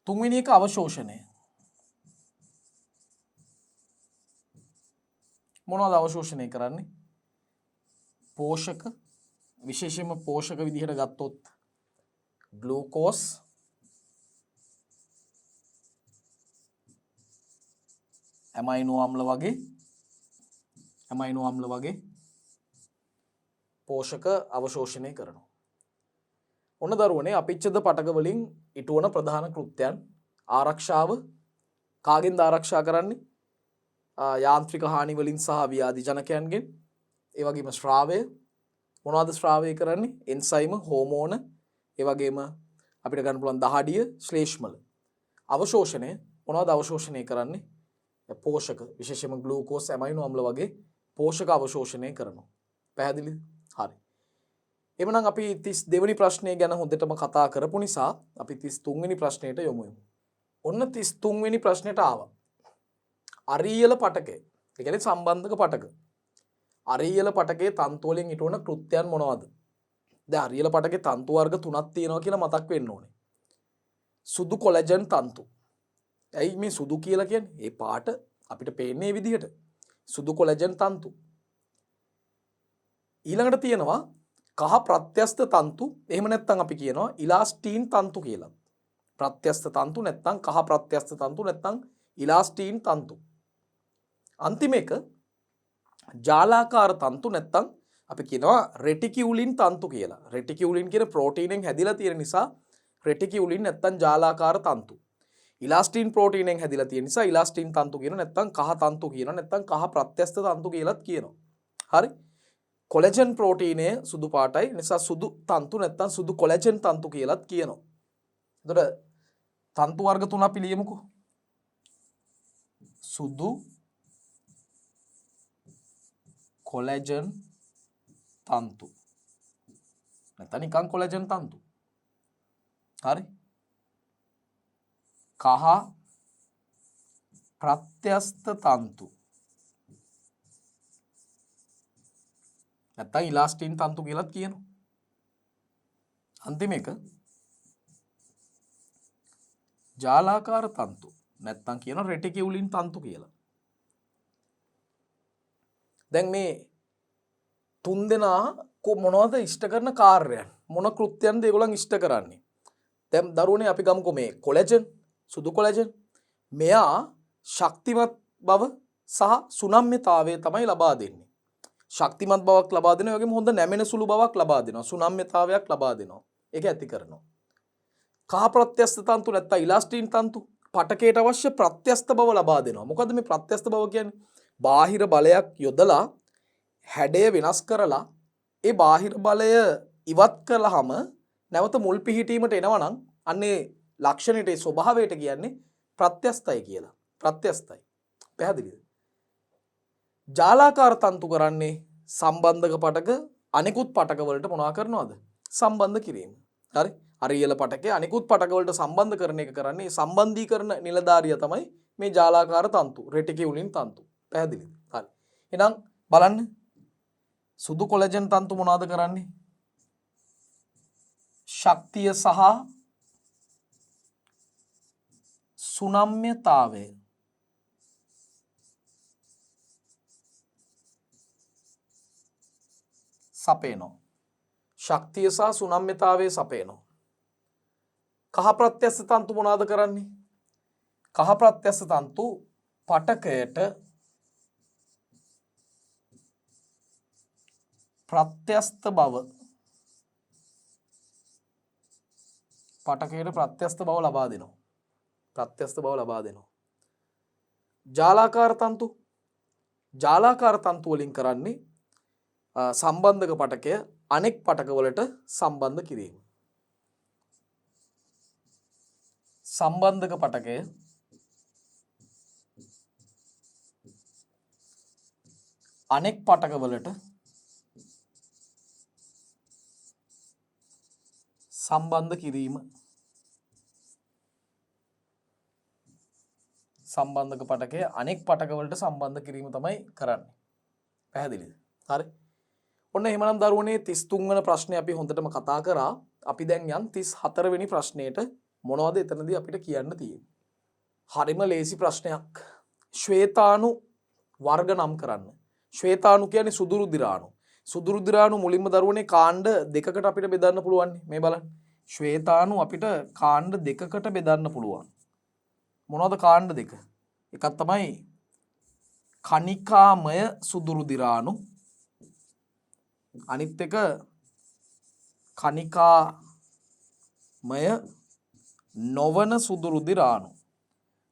තුන්වෙනි එක අවශෝෂණය. මොනවද අවශෝෂණය කරන්නේ? පෝෂක, විශේෂයෙන්ම පෝෂක විදිහට ගත්තොත් ග්ලූකෝස්, ඇමයිනෝ අම්ල වගේ පෝෂක අවශෝෂණය කරනවා. ඔන්න දරුවනේ අපිච්ඡද පටක වලින් ඉටුවන ප්‍රධාන කෘත්‍යයන් ආරක්ෂාව. කාගෙන්ද ආරක්ෂා කරන්නේ? යාන්ත්‍රික හානි වලින් සහ ව්‍යාධි ජනකයන්ගෙන්. ඒ වගේම ශ්‍රාවය. මොනවද ශ්‍රාවය කරන්නේ? එන්සයිම, හෝමෝන, ඒ වගේම අපිට ගන්න පුළුවන් දහඩිය, ශ්ලේෂ්මල. අවශෝෂණය මොනවද අවශෝෂණය කරන්නේ? පෝෂක, විශේෂයෙන්ම ග්ලූකෝස්, ඇමයිනෝ අම්ල වගේ පෝෂක අවශෝෂණය කරනවා. පැහැදිලිද? හරි. එමනම් අපි 32 වෙනි ප්‍රශ්නය ගැන හොඳටම කතා කරපු නිසා අපි 33 වෙනි ප්‍රශ්නයට යමු. ඔන්න 33 වෙනි ප්‍රශ්නෙට ආවා. අරීයල පටකය. ඒ කියන්නේ සම්බන්ධක පටක. අරීයල පටකයේ තන්තු වලින් ඉටවන කෘත්‍යයන් මොනවද? දැන් අරීයල පටකයේ තන්තු වර්ග 3ක් තියෙනවා කියලා මතක් වෙන්න ඕනේ. සුදු කොලජන් තන්තු. ඇයි මේ සුදු කියලා කියන්නේ? ඒ පාට අපිට පේන්නේ මේ විදිහට. සුදු කොලජන් තන්තු. ඊළඟට තියෙනවා කහ ප්‍රත්‍යස්ත තන්තු. එහෙම නැත්නම් අපි කියනවා ඉලාස්ටීන් තන්තු කියලා. ප්‍රත්‍යස්ත තන්තු නැත්නම් කහ ප්‍රත්‍යස්ත තන්තු නැත්නම් ඉලාස්ටීන් තන්තු. අන්තිම එක ජාලාකාර තන්තු නැත්නම් අපි කියනවා රෙටිකියුලින් තන්තු කියලා. රෙටිකියුලින් කියන ප්‍රෝටීනෙන් හැදිලා තියෙන නිසා රෙටිකියුලින් නැත්නම් ජාලාකාර තන්තු. ඉලාස්ටීන් ප්‍රෝටීනෙන් හැදිලා තියෙන නිසා ඉලාස්ටීන් තන්තු කියන නැත්නම් කහ තන්තු කියන නැත්නම් කහ ප්‍රත්‍යස්ත තන්තු කියලාත් කියනවා. හරි. කොලජන් ප්‍රෝටීනය සුදු පාටයි නිසා සුදු තන්තු නැත්නම් සුදු කොලජන් තන්තු කියලාත් කියනවා. එතකොට තන්තු වර්ග තුන අපි ලියමුකෝ. සුදු කොලජන් තන්තු නැත්නම් නිකන් කොලජන් තන්තු. හරි. කහ ප්‍රත්‍යස්ත තන්තු නැත්නම් ඉලාස්ටින් තන්තු කියලාත් කියනවා. අන්තිම එක ජාලාකාර තන්තු නැත්නම් කියන රෙටිකියුලින් තන්තු කියලා. දැන් මේ තුන් දෙනා මොනවද ඉෂ්ට කරන කාර්යයන්? මොන කෘත්‍යයන්ද ඒගොල්ලන් ඉෂ්ට කරන්නේ? දැන් දරුවනේ අපි ගමුකෝ මේ කොලජන්, සුදු කොලජන්. මෙයා ශක්තිමත් බව සහ සුනම්‍යතාවය තමයි ලබා දෙන්නේ. ශක්තිමත් බවක් ලබා දෙනවා. ඒ වගේම හොඳ නැමෙන සුළු බවක් ලබා දෙනවා. සුනම්‍යතාවයක් ලබා දෙනවා. ඒක ඇති කරනවා. කහ ප්‍රත්‍යස්ත තන්තු නැත්නම් ඉලාස්ටින් තන්තු පටකයට අවශ්‍ය ප්‍රත්‍යස්ත බව ලබා දෙනවා. මොකද්ද මේ ප්‍රත්‍යස්ත බව කියන්නේ? බාහිර බලයක් යොදලා හැඩය වෙනස් කරලා ඒ බාහිර බලය ඉවත් කළාම නැවත මුල් පිහිටීමට එනවා නම් අන්නේ ලක්ෂණයට ඒ ස්වභාවයට කියන්නේ ප්‍රත්‍යස්තයි කියලා. ප්‍රත්‍යස්තයි. පැහැදිලිද? ජාලාකාර තන්තු කරන්නේ සම්බන්ධක පටක අනිකුත් පටක වලට මොනවා කරනවද? සම්බන්ධ කිරීම. හරි? අරියල පටකේ අනිකුත් පටක වලට සම්බන්ධ කරන එක කරන්නේ සම්බන්ධීකරණ නිලධාරියා තමයි මේ ජාලාකාර තන්තු, රෙටිකියුලින් තන්තු. පැහැදිලිද? හරි. එහෙනම් බලන්න සුදු කොලජන් තන්තු මොනවද කරන්නේ? ශක්තිය සහ සුනම්‍යතාවය සපේනවා. ශක්තිය සහ සුනම්‍යතාවය සපේනවා. කහ ප්‍රත්‍යස්ත තන්තු මොනවද කරන්නේ? කහ ප්‍රත්‍යස්ත තන්තු පටකයට ප්‍රත්‍යස්ත බව ලබා දෙනවා. ප්‍රත්‍යස්ත බව ලබා දෙනවා. ජාලාකාර තන්තු වලින් කරන්නේ සම්බන්ධක පටකය අනෙක් පටක වලට සම්බන්ධ කිරීම. සම්බන්ධක පටකය අනෙක් පටක වලට සම්බන්ධ කිරීම. සම්බන්ධක පටකය අනෙක් පටක වලට සම්බන්ධ කිරීම තමයි කරන්නේ. පැහැදිලිද? හරි. ඔන්න එහෙමනම් දරුවනේ 33 වෙනි ප්‍රශ්නේ අපි හොඳටම කතා කරා. අපි දැන් යන් 34 වෙනි ප්‍රශ්නයට මොනවද එතනදී අපිට කියන්න තියෙන්නේ? හරිම ලේසි ප්‍රශ්නයක්. ශ්වේතාණු වර්ග නම් කරන්න. ශ්වේතාණු කියන්නේ සුදු රුධිරාණු. සුදු රුධිරාණු මුලින්ම දරුවනේ කාණ්ඩ දෙකකට අපිට බෙදන්න පුළුවන්. මේ බලන්න. ශ්වේතාණු අපිට කාණ්ඩ දෙකකට බෙදන්න පුළුවන්. මොනවද කාණ්ඩ දෙක? එකක් තමයි කණිකාමය සුදු රුධිරාණු. අනිත් එක කණිකාමය නොවන සුදු රුධිරාණු.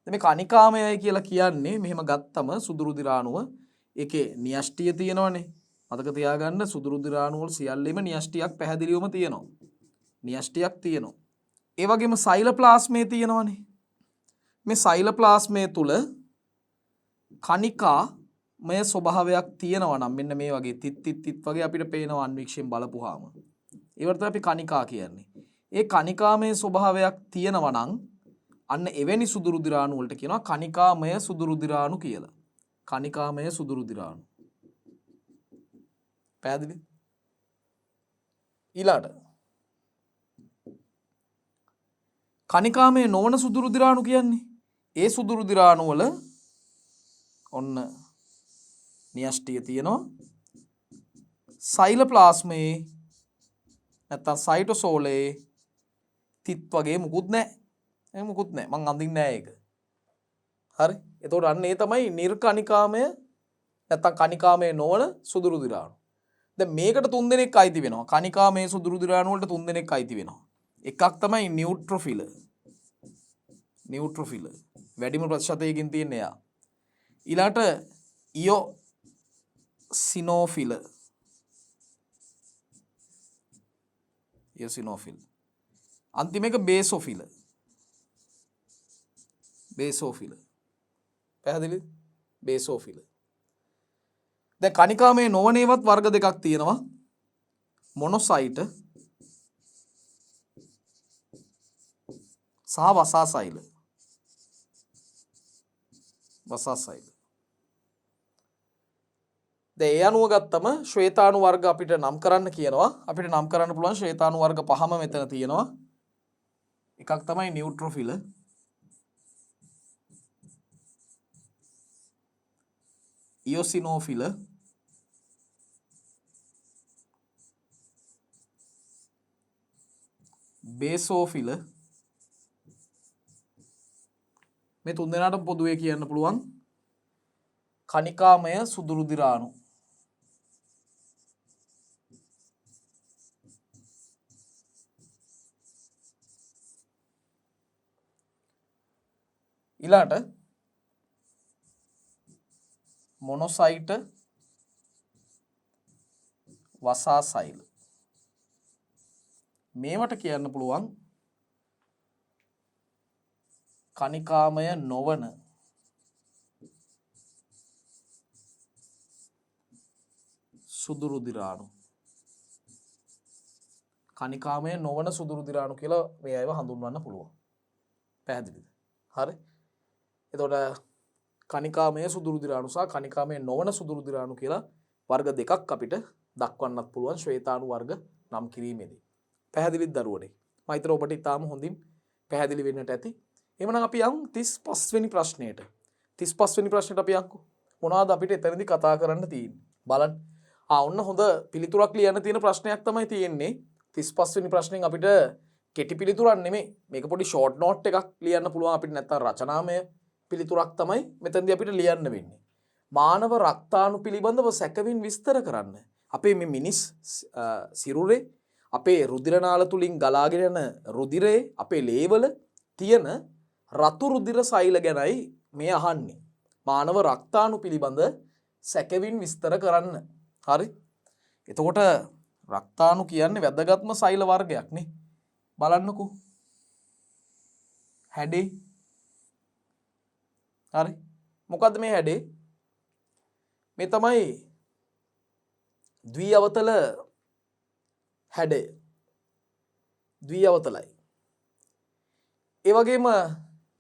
දැන් මේ කණිකාමයයි කියලා කියන්නේ මෙහෙම ගත්තම සුදු රුධිරාණුව ඒකේ න්‍යෂ්ටිය තියෙනවනේ. මතක තියාගන්න සුදු රුධිරාණු වල සියල්ලෙම න්‍යෂ්ටියක් පැහැදිලිවම තියෙනවා. න්‍යෂ්ටියක් තියෙනවා. ඒ වගේම සෛලප්ලාස්මේ තියෙනවනේ. මේ සෛලප්ලාස්මේ තුල කණිකාමය ස්වභාවයක් තියෙනවා නම් මෙන්න මේ වගේ තිත් වගේ අපිට පේනවා අන්වීක්ෂයෙන් බලපුවාම. ඒවට තමයි අපි කණිකා කියන්නේ. ඒ කණිකාමය ස්වභාවයක් තියෙනවා නම් අන්න එවැනි සුදු රුධිරාණු වලට කියනවා කණිකාමය සුදු රුධිරාණු කියලා. කණිකාමය සුදු රුධිරාණු. පැහැදිලි? ඊළාට කණිකාමය නොවන සුදු රුධිරාණු කියන්නේ ඒ සුදු රුධිරාණු වල ඔන්න න්‍යෂ්ටිය තියෙනවා. සෛලප්ලාස්මේ නැත්තම් සයිටෝසෝලේ තිත් වගේ මුකුත් නැහැ. ඒ මුකුත් නැහැ. මං අඳින්නේ නැහැ ඒක. හරි. එතකොට අන්න ඒ තමයි නිර්කණිකාමය නැත්තම් කණිකාමය නොවන සුදු රුධිරාණු. දැන් මේකට තුන් දෙනෙක් අයිති වෙනවා. කණිකාමය සුදු රුධිරාණු වලට තුන් දෙනෙක් අයිති වෙනවා. එකක් තමයි නියුට්‍රොෆිල. නියුට්‍රොෆිල. වැඩිම ප්‍රතිශතයකින් තියෙන එයා. ඊළාට ඉයොසිනෝෆිල. ඉයොසිනෝෆිල්. අන්තිම එක බේසෝෆිල. බේසෝෆිල. පැහැදිලිද? බේසෝෆිල. දැන් කණිකාමය නොවන ඒවත් වර්ග දෙකක් තියෙනවා. මොනොසයිට සහ වසාසෛල. වසාසෛල. දැන් ඒ අනුව ගත්තම ශ්වේතාණු වර්ග අපිට නම් කරන්න කියනවා. අපිට නම් කරන්න පුළුවන් ශ්වේතාණු වර්ග පහම මෙතන තියෙනවා. එකක් තමයි නියුට්‍රොෆිල. ඉයොසිනෝෆිල. බේසෝෆිල. මේ තුන් දෙනාටම පොදුවේ කියන්න පුළුවන් කණිකාමය සුදු රුධිරාණු. ඊළාට මොනොසයිට වසාසෛල. මේවට කියන්න පුළුවන් කණිකාමය නොවන සුදු රුධිරාණු. කණිකාමය නොවන සුදු රුධිරාණු කියලා මේ අයව හඳුන්වන්න පුළුවන්. පැහැදිලිද? හරි. එතකොට කණිකාමය සුදු රුධිරාණු සහ කණිකාමය නොවන සුදු රුධිරාණු කියලා වර්ග දෙකක් අපිට දක්වන්නත් පුළුවන් ශ්වේතාණු වර්ග නම් කිරීමේදී. පැහැදිලිද දරුවනේ? මම හිතනවා ඔබට ඉතාම හොඳින් පැහැදිලි වෙන්නට ඇති. එහෙනම් අපි යමු 35 වෙනි ප්‍රශ්නයට. 35 වෙනි ප්‍රශ්නයට අපි යන්කෝ. මොනවද අපිට එතනදී කතා කරන්න තියෙන්නේ? බලන්න. ඔන්න හොඳ පිළිතුරක් ලියන්න තියෙන ප්‍රශ්නයක් තමයි තියෙන්නේ. 35 වෙනි ප්‍රශ්නෙන් අපිට කෙටි පිළිතුරක් නෙමෙයි. මේක පොඩි ෂෝට් නෝට් එකක් ලියන්න පුළුවන් අපිට නැත්තම් රචනාමය පිළිතුරක් තමයි මෙතනදී අපිට ලියන්න වෙන්නේ. මානව රක්තාණු පිළිබඳව සැකවින් විස්තර කරන්න. අපේ මේ මිනිස් සිරුරේ අපේ රුධිර නාල තුලින් ගලාගෙන යන රුධිරේ අපේ ලේවල තියෙන රතු රුධිර සෛල ගැනයි මේ අහන්නේ. මානව රක්තාණු පිළිබඳ සැකවින් විස්තර කරන්න. හරි? එතකොට රක්තාණු කියන්නේ වැදගත්ම සෛල වර්ගයක් නේ. බලන්නකෝ. හැඩේ. හරි? මොකද්ද මේ හැඩේ? මේ තමයි ද්වි අවතල හැඩය. ද්වි අවතලයි. ඒ වගේම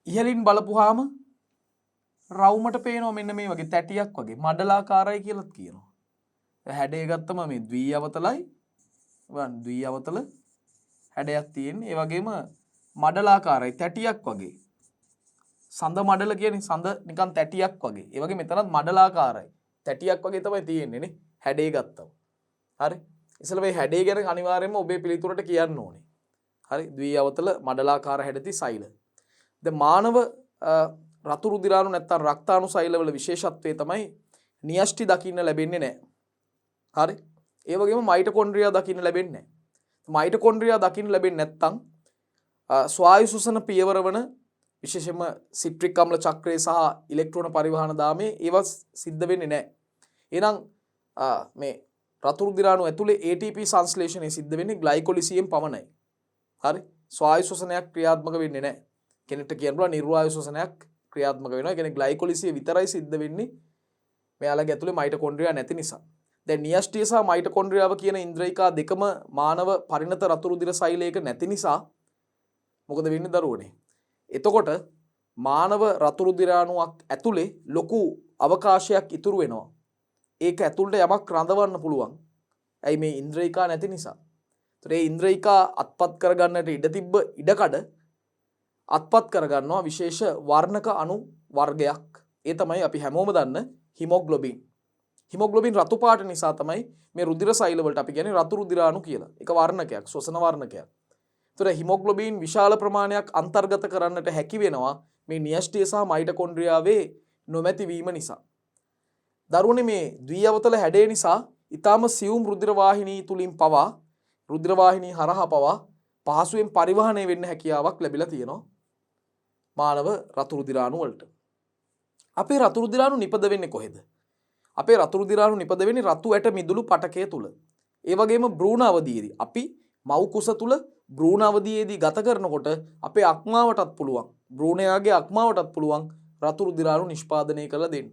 ඉහළින් බලපුවාම රවුමට පේනවා මෙන්න මේ වගේ තැටියක් වගේ මඩලාකාරයි කියලාත් කියනවා. හැඩය ගත්තම මේ ද්වී අවතලයි ද්වී අවතල හැඩයක් තියෙන්නේ. ඒ වගේම මඩලාකාරයි තැටියක් වගේ. සඳ මඩල කියන්නේ සඳ නිකන් තැටියක් වගේ. ඒ වගේ මෙතනත් මඩලාකාරයි. තැටියක් වගේ තමයි තියෙන්නේ නේ හැඩේ ගත්තම. හරි. ඉතින් මේ හැඩේ ගැන අනිවාර්යයෙන්ම ඔබේ පිළිතුරට කියන්න ඕනේ. හරි. ද්වී අවතල මඩලාකාර හැඩති සෛල. දැන් මානව රතු රුධිරාණු නැත්නම් රක්තාණු සෛලවල විශේෂත්වය තමයි නියෂ්ටි දකින්න ලැබෙන්නේ නැහැ. හරි. ඒ වගේම මයිටොකොන්ඩ්‍රියා දකින්න ලැබෙන්නේ නැහැ. මයිටොකොන්ඩ්‍රියා දකින්න ලැබෙන්නේ නැත්නම් ස්වායු ශ්වසන පියවර වන විශේෂයෙන්ම සිට්‍රික් අම්ල චක්‍රය සහ ඉලෙක්ට්‍රෝන පරිවහන දාමේ ඒවා සිද්ධ වෙන්නේ නැහැ. එහෙනම් මේ රතු රුධිරාණු ඇතුලේ ATP සංශ්ලේෂණය සිද්ධ වෙන්නේ ග්ලයිකොලිසියෙන් පමණයි. හරි. ස්වායු ශ්වසනයක් ක්‍රියාත්මක වෙන්නේ නැහැ. කෙනෙක්ට කියන්න පුළුවන් නිර්වායු ශ්වසනයක් ක්‍රියාත්මක වෙනවා. ඒ කියන්නේ ග්ලයිකොලිසිය විතරයි සිද්ධ වෙන්නේ මෙයාලගේ ඇතුලේ මයිටොකොන්ඩ්‍රියා නැති නිසා. දැන් නියෂ්ටිය සහ මයිටොකොන්ඩ්‍රියාව කියන ඉන්ද්‍රියකා දෙකම මානව පරිණත රතු රුධිර සෛලයක නැති නිසා මොකද වෙන්නේ දරුවනේ? එතකොට මානව රතු රුධිරාණුවක් ඇතුලේ ලොකු අවකාශයක් ඉතුරු වෙනවා. ඒක ඇතුළට යමක් රඳවන්න පුළුවන්. ඇයි මේ ඉන්ද්‍රියකා නැති නිසා. ඒතර ඒ ඉන්ද්‍රියකා අත්පත් කරගන්නට ඉඩ තිබ්බ ඉඩකඩ අත්පත් කරගන්නවා විශේෂ වර්ණක අණු වර්ගයක්. ඒ තමයි අපි හැමෝම දන්න හිමොග්ලොබින්. හිමොග්ලොබින් රතු පාට නිසා තමයි මේ රුධිර සෛල වලට අපි කියන්නේ රතු රුධිරාණු කියලා. ඒක වර්ණකයක්, ශ්වසන වර්ණකයක්. ඒතර හිමොග්ලොබින් විශාල ප්‍රමාණයක් අන්තර්ගත කරන්නට හැකි වෙනවා මේ නියෂ්ටිය සහ මයිටොකොන්ඩ්‍රියාවේ නොමැති වීම නිසා. දරුවනේ මේ ද්වී අවතල හැඩය නිසා ඊටාම සියුම් රුධිර වාහිනී තුලින් පවා රුධිර වාහිනී හරහා පවා පහසුවෙන් පරිවහණය වෙන්න හැකියාවක් ලැබිලා තියෙනවා මානව රතු රුධිරාණු වලට. අපේ රතු රුධිරාණු නිපද වෙන්නේ කොහෙද? අපේ රතු රුධිරාණු නිපද වෙන්නේ රතු ඇට මිදුළු පටකය තුල. ඒ වගේම භ්‍රූණ අවධියේදී අපි මව් කුස තුල භ්‍රූණ අවධියේදී ගත කරනකොට අපේ අක්මාවටත් පුළුවන් භ්‍රූණයාගේ අක්මාවටත් පුළුවන් රතු රුධිරාණු නිෂ්පාදනය කරලා දෙන්න.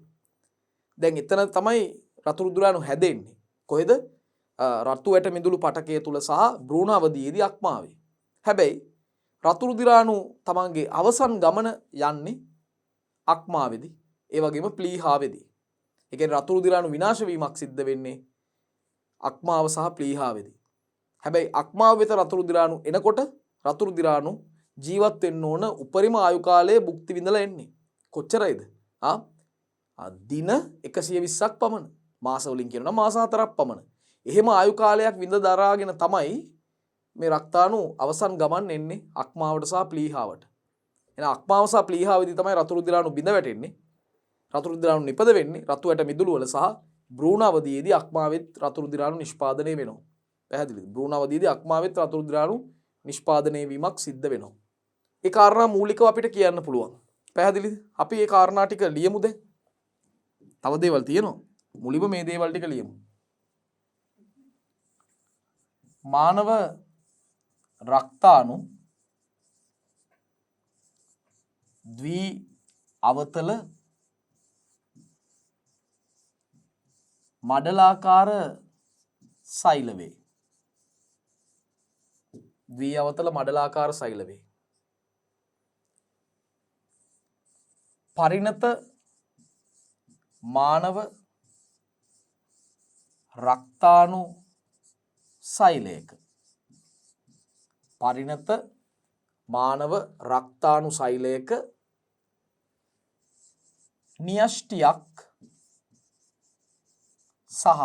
දැන් එතන තමයි රතු රුධිරාණු හැදෙන්නේ. කොහෙද? රතු ඇට මිදුළු පටකය තුල සහ භ්‍රූණ අවධියේදී අක්මාවේ. හැබැයි රතු රුධිරාණු තමන්ගේ අවසන් ගමන යන්නේ අක්මාවේදී. ඒ වගේම ප්ලීහාවේදී. ඒ කියන්නේ රතු රුධිරාණු විනාශ වීමක් සිද්ධ වෙන්නේ අක්මාව සහ ප්ලීහාවේදී. හැබැයි අක්මාව වෙත රතු රුධිරාණු එනකොට රතු රුධිරාණු ජීවත් වෙන්න ඕන උපරිම ආයු කාලයේ භුක්ති විඳලා එන්නේ. කොච්චරයිද? දින 120ක් පමණ. මාස වලින් කියනවා මාස 4ක් පමණ. එහෙම ආයු කාලයක් විඳ දරාගෙන තමයි මේ රක්තාණු අවසන් ගමන් එන්නේ අක්මාවට සහ ප්ලීහාවට. එහෙනම් අක්මාව සහ ප්ලීහාවේදී තමයි රතු රුධිරාණු බිඳ වැටෙන්නේ. රතු රුධිරාණු නිපද වෙන්නේ රතු ඇට මිදුළු වල සහ භ්‍රූණ අවධියේදී අක්මාවෙත් රතු රුධිරාණු නිෂ්පාදනය වෙනවා. පැහැදිලිද? භ්‍රූණ අවධියේදී අක්මාවෙත් රතු රුධිරාණු නිෂ්පාදනය වීමක් සිද්ධ වෙනවා. ඒ කාරණා මූලිකව අපිට කියන්න පුළුවන්. පැහැදිලිද? අපි ඒ කාරණා ටික ලියමුද? තව දේවල් තියෙනවා. මුලින්ම මේ දේවල් ටික ලියමු. මානව රක්තාණු ද්වී අවතල මඩලාකාර සෛල වේ. ද්වී අවතල මඩලාකාර සෛල වේ. පරිණත මානව රක්තාණු සෛලයක පරිණත මානව රක්තාණු සෛලයක නියෂ්ටියක් සහ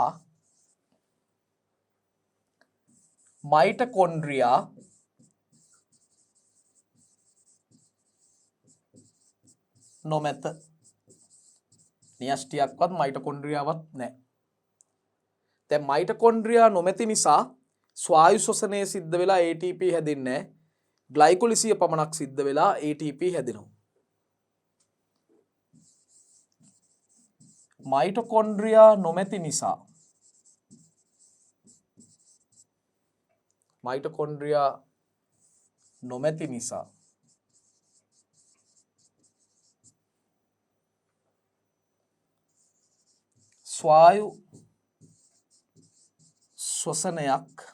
මයිටොකොන්ඩ්‍රියා නොමැත. නියෂ්ටියක්වත් මයිටොකොන්ඩ්‍රියාවක් නැහැ. දැන් මයිටොකොන්ඩ්‍රියා නොමැති නිසා ස්වායු ශ්වසනය සිද්ධ වෙලා ATP හැදෙන්නේ නැහැ. ග්ලයිකොලිසිය පමණක් සිද්ධ වෙලා ATP හැදෙනවා. මයිටොකොන්ඩ්‍රියා නොමැති නිසා ස්වායු ශ්වසනයක්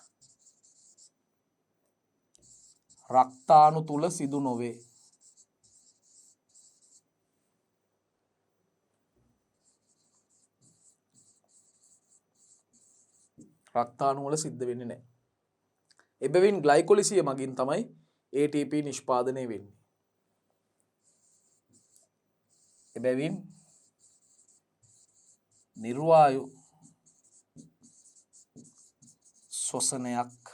රක්තාණු තුල සිදු නොවේ. රක්තාණු වල සිද්ධ වෙන්නේ නැහැ. එබැවින් ග්ලයිකොලිසිය මගින් තමයි ATP නිෂ්පාදනය වෙන්නේ. එබැවින් නිර්වායු ශ්වසනයක්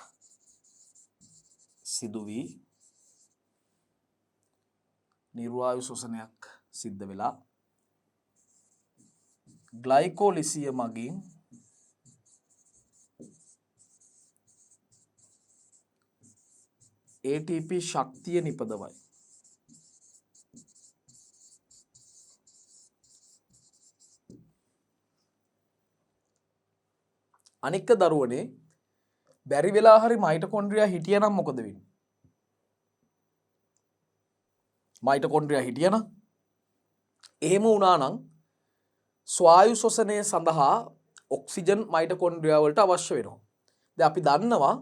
සිදු වී නිර්වායු ශ්වසනයක් සිද්ධ වෙලා ග්ලයිකෝලිසිය මගින් ATP ශක්තිය නිපදවයි. අනික දරුවනේ බැරි වෙලා හරි මයිටොකොන්ඩ්‍රියා හිටියනම් මොකද වෙන්නේ? මයිටොකොන්ඩ්‍රියා හිටියනම් එහෙම වුණා නම් ස්වායු ශ්වසනය සඳහා ඔක්සිජන් මයිටොකොන්ඩ්‍රියා වලට අවශ්‍ය වෙනවා. දැන් අපි දන්නවා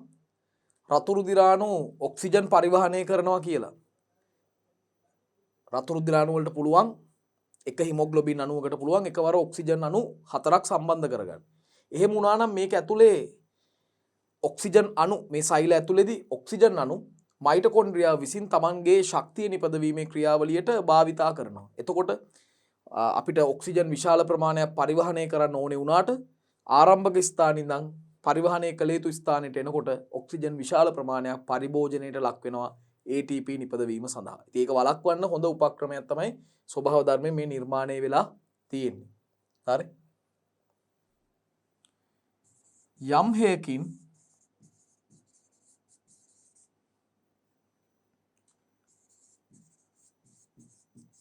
රතු රුධිරාණු ඔක්සිජන් පරිවහනය කරනවා කියලා. රතු රුධිරාණු වලට පුළුවන් එක හිමොග්ලොබින් අණුවකට පුළුවන් එකවර ඔක්සිජන් අණු 4ක් සම්බන්ධ කරගන්න. එහෙම වුණා නම් මේක ඇතුලේ ඔක්සිජන් අණු මේ සෛල ඇතුලේදී ඔක්සිජන් අණු මයිටොකොන්ඩ්‍රියා විසින් තමන්ගේ ශක්තිය නිපදවීමේ ක්‍රියාවලියට භාවිතා කරනවා. එතකොට අපිට ඔක්සිජන් විශාල ප්‍රමාණයක් පරිවහනය කරන්න ඕනේ වුණාට ආරම්භක ස්ථානයේ ඉඳන් පරිවහනය කළ යුතු ස්ථානයට එනකොට ඔක්සිජන් විශාල ප්‍රමාණයක් පරිභෝජනයට ලක් වෙනවා ATP නිපදවීම සඳහා. ඉතින් ඒක වළක්වන්න හොඳ උපක්‍රමයක් තමයි ස්වභාව ධර්මයේ මේ නිර්මාණය වෙලා තියෙන්නේ. හරි? යම් හේකින්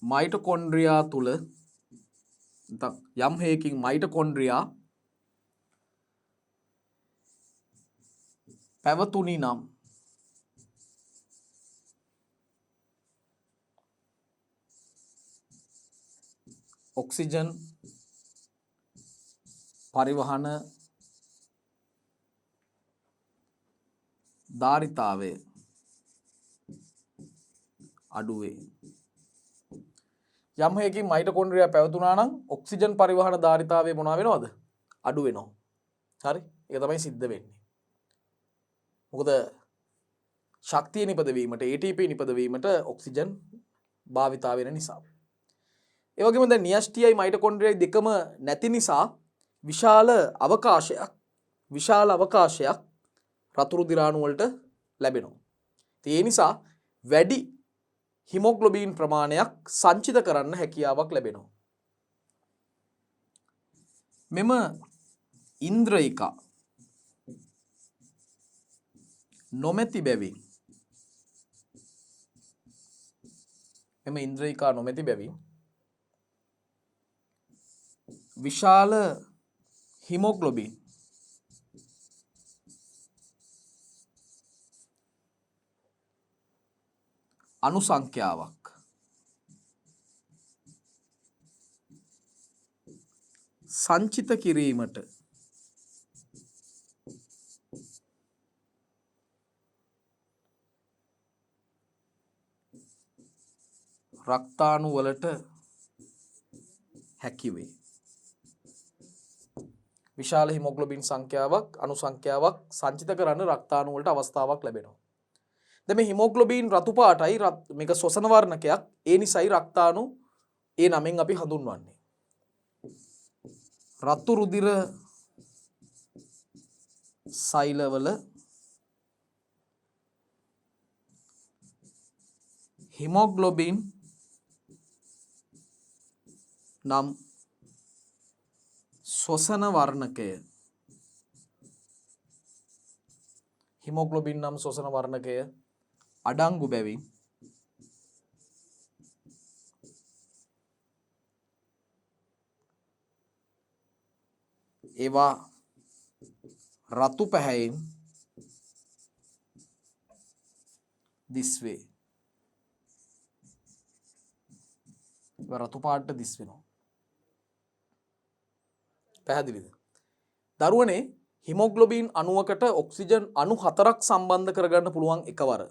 මයිටොකොන්ඩ්‍රියා තුල යම් හේකින් මයිටොකොන්ඩ්‍රියා පැවතුණි නම් ඔක්සිජන් පරිවහන ධාරිතාවය අඩුවේ. යම් හේකින් මයිටොකොන්ඩ්‍රියා පැවතුණා නම් ඔක්සිජන් පරිවහන ධාරිතාවය මොනවා වෙනවද? අඩු වෙනවා. හරි? ඒක තමයි සිද්ධ වෙන්නේ. මොකද ශක්තිය නිපදවීමට ATP නිපදවීමට ඔක්සිජන් භාවිතා වෙන නිසා. ඒ වගේම දැන් නියස්ටියයි මයිටොකොන්ඩ්‍රියයි දෙකම නැති නිසා විශාල අවකාශයක් රතු රුධිරාණු වලට ලැබෙනවා. ඒ නිසා වැඩි හිමොග්ලොබින් ප්‍රමාණයක් සංචිත කරන්න හැකියාවක් ලැබෙනවා. මෙම ඉන්ද්‍රයිකා නොමැති බැවින් විශාල හිමොග්ලොබින් අණු සංඛ්‍යාවක් සංචිත කිරීමට රක්තාණු වලට හැකි වේ. විශාල හිමොග්ලොබින් සංඛ්‍යාවක් අණු සංඛ්‍යාවක් සංචිත කරන්න රක්තාණු වලට අවස්ථාවක් ලැබෙනවා. දැන් මේ හිමොග්ලොබින් රතු පාටයි මේක ශ්වසන වර්ණකයක්. ඒ නිසායි රක්තාණු ඒ නමෙන් අපි හඳුන්වන්නේ. රතු රුධිර සෛලවල හිමොග්ලොබින් නම් ශ්වසන වර්ණකය හිමොග්ලොබින් නම් ශ්වසන වර්ණකය අඩංගු බැවින් ඒවා රතු පැහැයෙන් දිස්වේ. රතු පාට දිස් වෙනවා. පැහැදිලිද? දරුවනේ හිමොග්ලොබින් අණුවකට ඔක්සිජන් අණු 4ක් සම්බන්ධ කරගන්න පුළුවන් එකවර.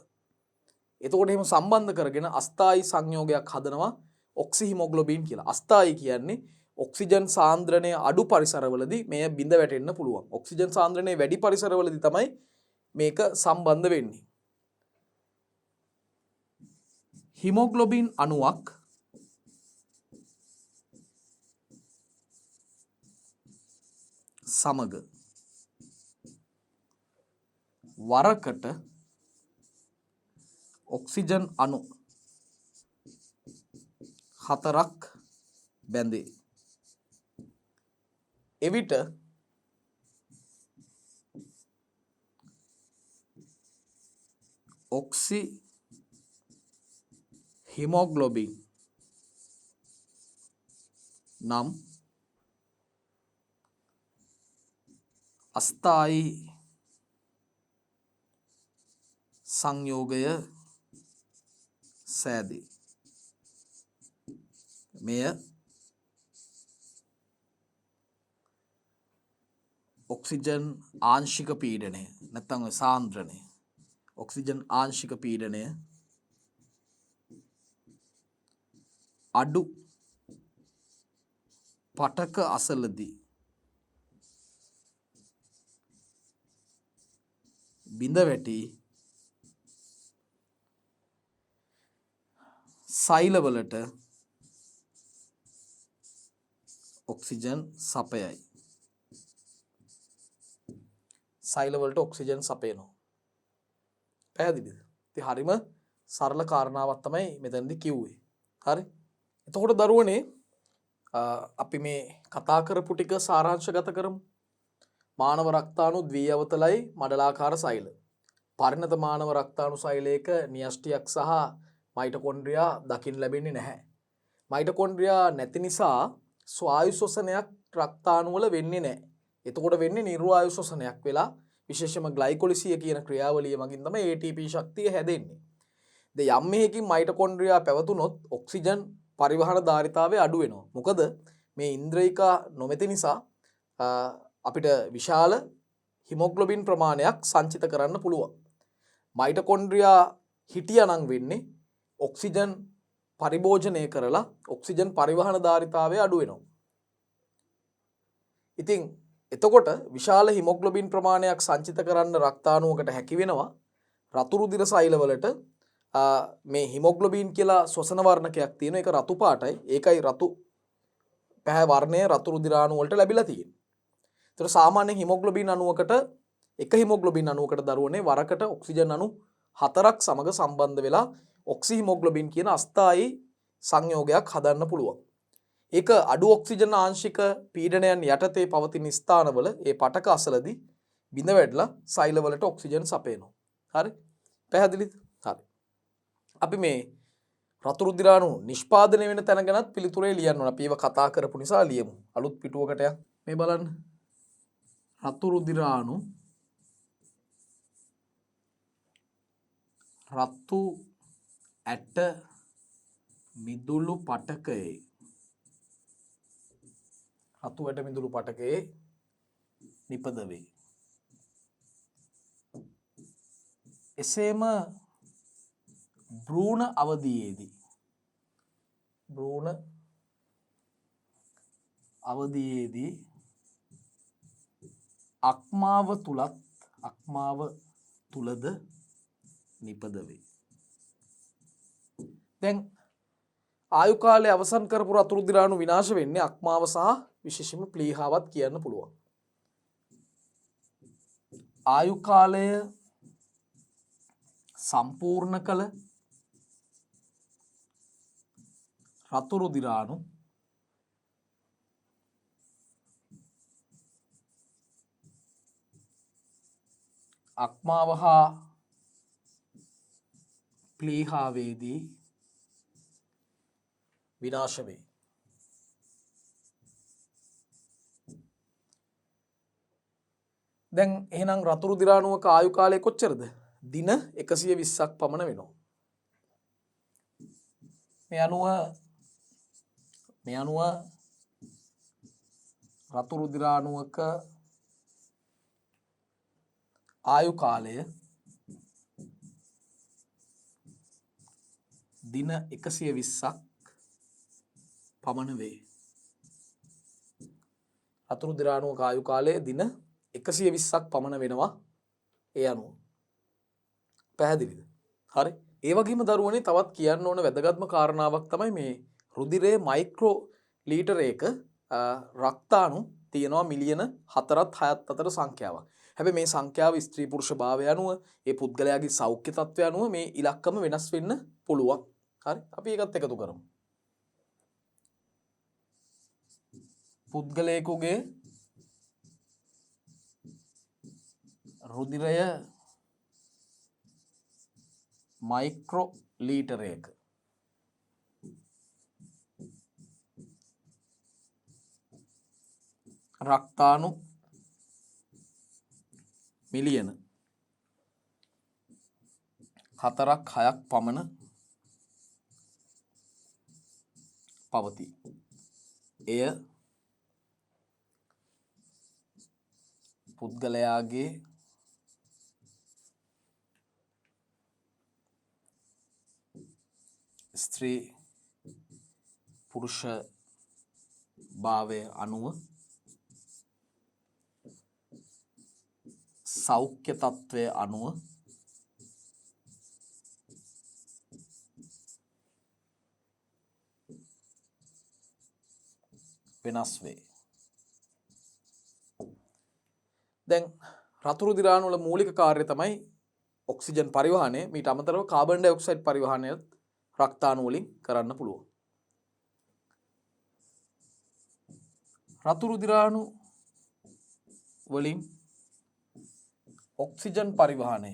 එතකොට එහෙම සම්බන්ධ කරගෙන අස්ථායි සංයෝගයක් හදනවා ඔක්සි හිමොග්ලොබින් කියලා. අස්ථායි කියන්නේ ඔක්සිජන් සාන්ද්‍රණය අඩු පරිසරවලදී මේ බිඳ වැටෙන්න පුළුවන්. ඔක්සිජන් සාන්ද්‍රණය වැඩි පරිසරවලදී තමයි මේක සම්බන්ධ වෙන්නේ. හිමොග්ලොබින් අණුවක් සමග වරකට ඔක්සිජන් අණු 4ක් බැඳේ. එවිට ඔක්සි හිමොග්ලොබින් නම් අස්ථායි සංයෝගය සෑදේ. මෙය ඔක්සිජන් ආංශික පීඩනය නැත්නම් සාන්ද්‍රණය ඔක්සිජන් ආංශික පීඩනය අඩු පටක අසලදී බිඳ වැටි සෛලවලට ඔක්සිජන් සපයයි. සෛලවලට ඔක්සිජන් සපයනවා. පැහැදිලිද? ඉතින් හරිම සරල කාරණාවක් තමයි මෙතනදී කිව්වේ. හරි? එතකොට දරුවනේ අපි මේ කතා කරපු ටික සාරාංශගත කරමු. මානව රක්තාණු ද්විඅවතලයි මඩලාකාර සෛල. පරිණත මානව රක්තාණු සෛලයක න්‍යෂ්ටියක් සහ මයිටොකොන්ඩ්‍රියා දකින්න ලැබෙන්නේ නැහැ. මයිටොකොන්ඩ්‍රියා නැති නිසා ස්වායු ශ්වසනයක් රක්තාණු වල වෙන්නේ නැහැ. එතකොට වෙන්නේ නිර්වායු ශ්වසනයක් වෙලා විශේෂයෙන්ම ග්ලයිකොලිසිය කියන ක්‍රියාවලිය මගින් තමයි ATP ශක්තිය හැදෙන්නේ. දැන් යම් මෙහෙකින් මයිටොකොන්ඩ්‍රියා පැවතුනොත් ඔක්සිජන් පරිවහන ධාරිතාවය අඩු වෙනවා. මොකද මේ ඉන්ද්‍රියක නොමැති නිසා අපිට විශාල හිමොග්ලොබින් ප්‍රමාණයක් සංචිත කරන්න පුළුවන්. මයිටොකොන්ඩ්‍රියා හිටියානම් වෙන්නේ ඔක්සිජන් පරිභෝජනය කරලා ඔක්සිජන් පරිවහන ධාරිතාවය අඩු වෙනවා. ඉතින් එතකොට විශාල හිමොග්ලොබින් ප්‍රමාණයක් සංචිත කරන්න රක්තාණුවකට හැකි වෙනවා රතු රුධිර සෛලවලට මේ හිමොග්ලොබින් කියලා ශ්වසන වර්ණකයක් තියෙන එක රතු පාටයි. ඒකයි රතු පැහැ වර්ණය රතු රුධිරාණු වලට ලැබිලා තියෙන්නේ. ඒතර සාමාන්‍ය හිමොග්ලොබින් අණුවකට එක හිමොග්ලොබින් අණුවකට දරුවනේ වරකට ඔක්සිජන් අණු 4ක් සමග සම්බන්ධ වෙලා ඔක්සි හිමොග්ලොබින් කියන අස්ථායි සංයෝගයක් හදන්න පුළුවන්. ඒක අඩු ඔක්සිජන් ආංශික පීඩනයන් යටතේ පවතින ස්ථානවල ඒ පටක අසලදී බිඳ වැටලා සෛලවලට ඔක්සිජන් සපයනවා. හරි? පැහැදිලිද? හරි. අපි මේ රතු රුධිරාණු නිෂ්පාදනය වෙන තැන ගැනත් පිළිතුරේ ලියන්න ඕන. අපි ඒව කතා කරපු නිසා ලියමු. අලුත් පිටුවකට යන්න. මේ බලන්න. රතු රුධිරාණු රතු ඇට මිදුළු පටකයේ රතු ඇට මිදුළු පටකයේ නිපද වේ. එසේම භ්‍රූණ අවධියේදී අක්මාව තුලද නිපද වේ. දැන් ආයු කාලය අවසන් කරපු රතු රුධිරාණු විනාශ වෙන්නේ අක්මාව සහ විශේෂයෙන්ම ප්ලීහාවත් කියන්න පුළුවන්. ආයු කාලය සම්පූර්ණ කළ රතු රුධිරාණු අක්මාව හා ප්ලීහාවේදී විනාශ වේ. දැන් එහෙනම් රතු රුධිරාණුවක ආයු කාලය කොච්චරද? දින 120ක් පමණ වෙනවා. මේ අණුව රතු රුධිරාණුවක ආයු කාලය දින 120ක් පමණ වේ. රතුරු දිරාණුවක ආයු කාලය දින 120ක් පමණ වෙනවා ඒ අනුව. පැහැදිලිද? හරි. ඒ වගේම දරුවනේ තවත් කියන්න ඕන වැදගත්ම කාරණාවක් තමයි මේ රුධිරයේ මයික්‍රෝ ලීටරයක රක්තාණු තියෙනවා මිලියන 4ත් 6ත් අතර සංඛ්‍යාවක්. හැබැයි මේ සංඛ්‍යාව ස්ත්‍රී පුරුෂ භාවය අනුව ඒ පුද්ගලයාගේ සෞඛ්‍ය තත්ත්වය අනුව මේ ඉලක්කම වෙනස් වෙන්න පුළුවන්. හරි. අපි ඒකත් එකතු කරමු. පුද්ගලයෙකුගේ රුධිරය මයික්‍රෝ ලීටරයක රක්තාණු මිලියන 4ක් 6ක් පමණ පවතී. එය පුද්ගලයාගේ ස්ත්‍රී පුරුෂ භාවය අනුව සෞඛ්‍ය තත්ත්වය අනුව වෙනස් වේ. දැන් රතුරු දිරාණු වල මූලික කාර්යය තමයි ඔක්සිජන් පරිවහනය. මීට අමතරව කාබන් ඩයොක්සයිඩ් පරිවහනයත් රක්තාණු වලින් කරන්න පුළුවන්. රතුරු දිරාණු වලින් ඔක්සිජන් පරිවහනය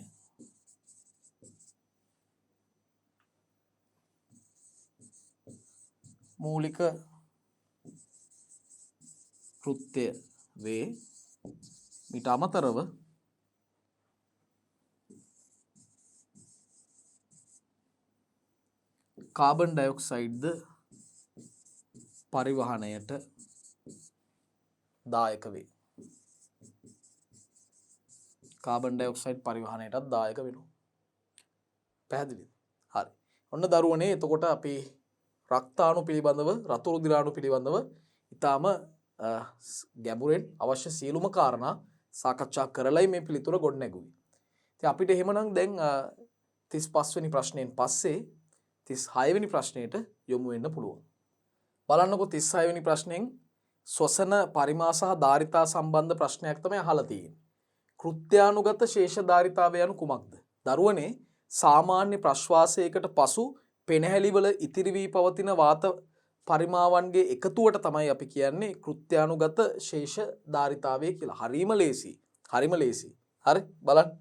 මූලික කෘත්‍ය වේ. මීට අමතරව කාබන් ඩයොක්සයිඩ්ද පරිවහනයට දායක වේ. කාබන් ඩයොක්සයිඩ් පරිවහනයටත් දායක වෙනවා. පැහැදිලිද? හරි. ඔන්න දරුවනේ එතකොට අපි රක්තාණු පිළිබඳව රතුරු දිරාණු පිළිබඳව ඊටාම ගැඹුරෙන් අවශ්‍ය සියලුම කාරණා සාකච්ඡා කරලයි මේ පිළිතුර ගොඩනැගුවේ. ඉතින් අපිට එහෙමනම් දැන් 35 වෙනි ප්‍රශ්නයෙන් පස්සේ 36 වෙනි ප්‍රශ්නයට යොමු වෙන්න පුළුවන්. බලන්නකො 36 වෙනි ප්‍රශ්නෙන් ශ්වසන පරිමා සහ ධාරිතා සම්බන්ධ ප්‍රශ්නයක් තමයි අහලා තියෙන්නේ. කෘත්‍යානුගත ශේෂ ධාරිතාවය යනු කුමක්ද? දරුවනේ සාමාන්‍ය ප්‍රශ්වාසයකට පසු පෙනහැලිවල ඉතිරි වී පවතින වාත පරිමාවන්ගේ එකතුවට තමයි අපි කියන්නේ කෘත්‍යානුගත ශේෂ ධාරිතාවය කියලා. හරිම ලේසි. හරිම ලේසි. හරි බලන්න.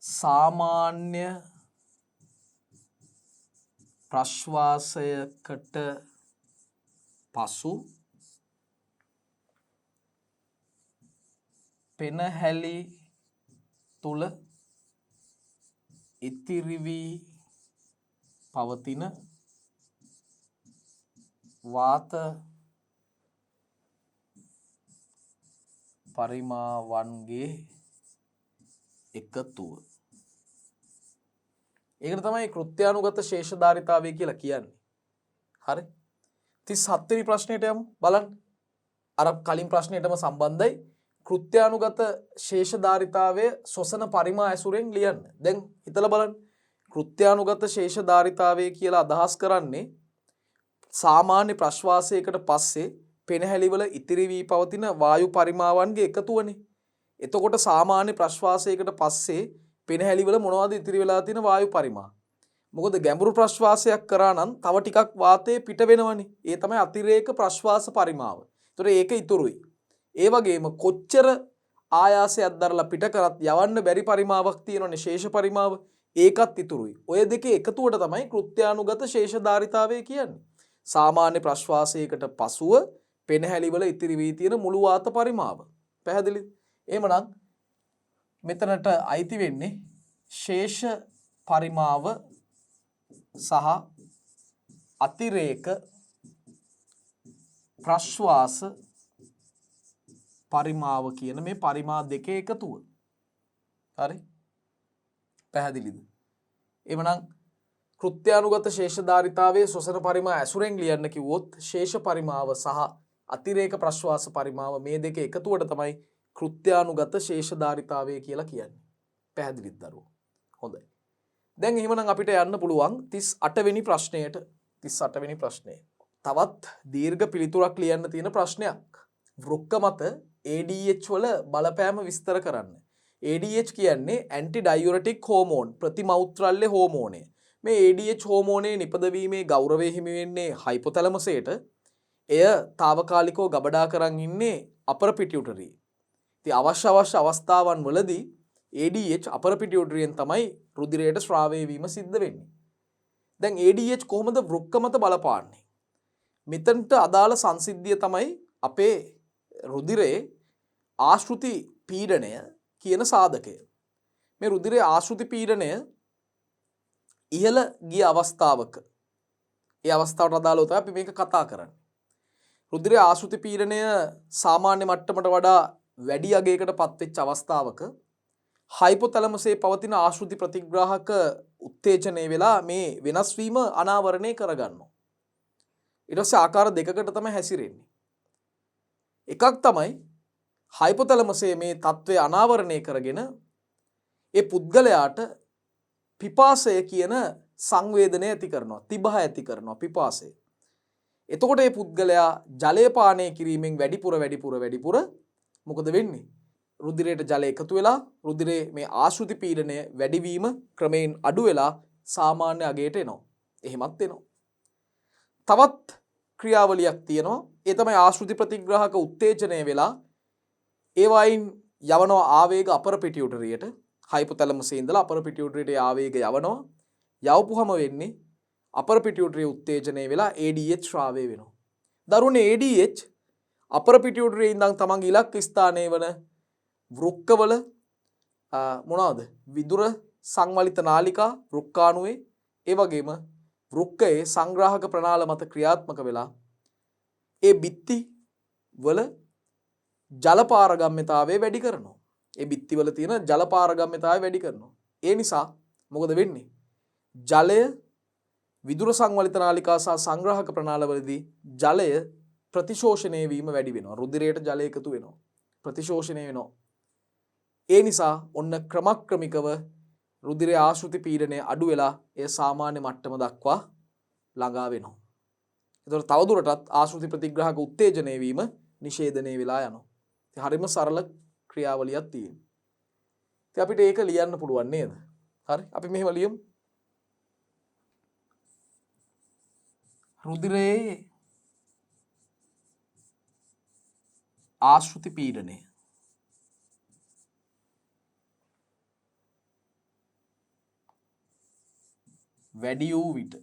සාමාන්‍ය ප්‍රශ්වාසයකට පසු පෙනහැලි තුල ඉතිරි වී පවතින වාත පරිමාවන්ගේ එකතුව. ඒකට තමයි කෘත්‍යානුගත ශේෂ ධාරිතාවය කියලා කියන්නේ. හරි. 37 වෙනි ප්‍රශ්නෙට යමු. බලන්න. අර කලින් ප්‍රශ්නෙටම සම්බන්ධයි. කෘත්‍යානුගත ශේෂ ධාරිතාවය ශ්වසන පරිමා ඇසුරෙන් ලියන්න. දැන් හිතලා බලන්න. කෘත්‍යානුගත ශේෂ ධාරිතාවය කියලා අදහස් කරන්නේ සාමාන්‍ය ප්‍රශ්වාසයකට පස්සේ පෙනහැලිවල ඉතිරි වී පවතින වායු පරිමාවන්ගේ එකතුවනේ. එතකොට සාමාන්‍ය ප්‍රශ්වාසයකට පස්සේ පෙනහැලිවල මොනවද ඉතිරි වෙලා තියෙන වායු පරිමා? මොකද ගැඹුරු ප්‍රශ්වාසයක් කරා නම් තව ටිකක් වාතය පිට වෙනවනේ. ඒ තමයි අතිරේක ප්‍රශ්වාස පරිමාව. ඒතර ඒක ඉතුරුයි. ඒ වගේම කොච්චර ආයාසයක් දරලා පිට කරත් යවන්න බැරි පරිමාවක් තියෙනවනේ ශේෂ පරිමාව. ඒකත් ඉතුරුයි. ඔය දෙකේ එකතුවට තමයි කෘත්‍යානුගත ශේෂ ධාරිතාවය කියන්නේ. සාමාන්‍ය ප්‍රශ්වාසයකට පසුව පෙනහැලිවල ඉතිරි වී තියෙන මුළු වාත පරිමාව. පැහැදිලිද? එහෙමනම් මෙතනට අයිති වෙන්නේ ශේෂ පරිමාව සහ අතිරේක ප්‍රශ්වාස පරිමාව කියන මේ පරිමා දෙකේ එකතුව. හරි? පැහැදිලිද? එවනම් කෘත්‍යානුගත ශේෂ ධාරිතාවයේ ශ්වසන පරිමා ඇසුරෙන් ලියන්න කිව්වොත් ශේෂ පරිමාව සහ අතිරේක ප්‍රශ්වාස පරිමාව මේ දෙක එකතුවට තමයි කෘත්‍යානුගත ශේෂධාරිතාවය කියලා කියන්නේ. පැහැදිලිද දරුවෝ? හොඳයි. දැන් එහෙමනම් අපිට යන්න පුළුවන් 38 වෙනි ප්‍රශ්නයට. 38 වෙනි ප්‍රශ්නය. තවත් දීර්ඝ පිළිතුරක් ලියන්න තියෙන ප්‍රශ්නයක්. වෘක්ක මත ADH වල බලපෑම විස්තර කරන්න. ADH කියන්නේ ඇන්ටි ඩයුරටික් හෝමෝන්, ප්‍රතිමෞත්‍රල්‍ය හෝමෝනය. මේ ADH හෝමෝනයේ නිපදවීමේ ගෞරවය හිමි වෙන්නේ හයිපොතැලමසයට. එය తాවකාලිකව ගබඩා කරන් ඉන්නේ අපර් පිටියුටරි. ඉතින් අවශ්‍ය අවස්ථාවන් වලදී ADH අපර් පිටියුටරියෙන් තමයි රුධිරයට ශ්‍රාවය වීම සිද්ධ වෙන්නේ. දැන් ADH කොහොමද වෘක්ක මත බලපාන්නේ? මෙතනට අදාළ සංසිද්ධිය තමයි අපේ රුධිරයේ ආශෘති පීඩනය කියන සාධකය. මේ රුධිරයේ ආශෘති පීඩනය ඉහළ ගිය අවස්ථාවක, ඒ අවස්ථාවට අදාළව තමයි අපි මේක කතා කරන්නේ. රුධිරයේ ආශෘති පීඩනය සාමාන්‍ය මට්ටමට වඩා වැඩි අගයකට පත්වෙච්ච අවස්ථාවක හයිපොතැලමසයේ පවතින ආශෘති ප්‍රතිග්‍රාහක උත්තේජනය වෙලා මේ වෙනස් වීම අනාවරණය කරගන්නවා. ඊට පස්සේ ආකාර දෙකකට තමයි හැසිරෙන්නේ. එකක් තමයි හයිපොතැලමසයේ මේ తත්වය අනාවරණය කරගෙන ඒ පුද්ගලයාට පිපාසය කියන සංවේදනය ඇති කරනවා, තිබහ ඇති කරනවා පිපාසය. එතකොට මේ පුද්ගලයා ජලය පානය කිරීමෙන් වැඩිපුර මොකද වෙන්නේ? රුධිරයට ජලය එකතු වෙලා රුධිරයේ මේ ආශෘති පීඩනය වැඩිවීම ක්‍රමයෙන් අඩු වෙලා සාමාන්‍ය අගයට එනවා. එහෙමත් එනවා. තවත් ක්‍රියාවලියක් තියෙනවා. ඒ තමයි ආශෘති ප්‍රතිග්‍රාහක උත්තේජනය වෙලා ඒ වයින් යවනවා ආවේග අපර පිටියුටරියට. හයිපොතැලමසයේ ඉඳලා අපර පිටියුටරියට ආවේග යවනවා. යවපුවම වෙන්නේ අපර පිටියුටරිය උත්තේජනය වෙලා ADH ශ්‍රාවය වෙනවා. දරුවනේ ADH අපර පිටියුටරියේ ඉඳන් තමන්ගේ ඉලක්ක ස්ථානයේ වන වෘක්කවල මොනවාද? විදුර සංවලිත නාලිකා වෘක්කාණුවේ, ඒ වගේම වෘක්කයේ සංග්‍රාහක ප්‍රනාල මත ක්‍රියාත්මක වෙලා ඒ බිත්ති වල ජල පාරගම්‍යතාවය වැඩි කරනවා. ඒ බිත්ති වල තියෙන ජල පාරගම්‍යතාවය වැඩි කරනවා. ඒ නිසා මොකද වෙන්නේ? ජලය විදුර සංවලිත නාලිකා සහ සංග්‍රාහක ප්‍රනාලවලදී ජලය ප්‍රතිශෝෂණය වීම වැඩි වෙනවා. රුධිරයට ජලය එකතු වෙනවා. ප්‍රතිශෝෂණය වෙනවා. ඒ නිසා ඔන්න ක්‍රමක්‍රමිකව රුධිරයේ ආශෘති පීඩනය අඩු වෙලා එය සාමාන්‍ය මට්ටම දක්වා ළඟා වෙනවා. ඒතකොට තවදුරටත් ආශෘති ප්‍රතිග්‍රාහක උත්තේජනය වීම නිෂේධනය වෙලා යනවා. ඉතින් හරිම සරල ක්‍රියාවලියක් තියෙනවා. ඉතින් අපිට ඒක ලියන්න පුළුවන් නේද? හරි. අපි මෙහෙම ලියමු. රුධිරයේ ආශෘති පීඩනය වැඩි වූ විට,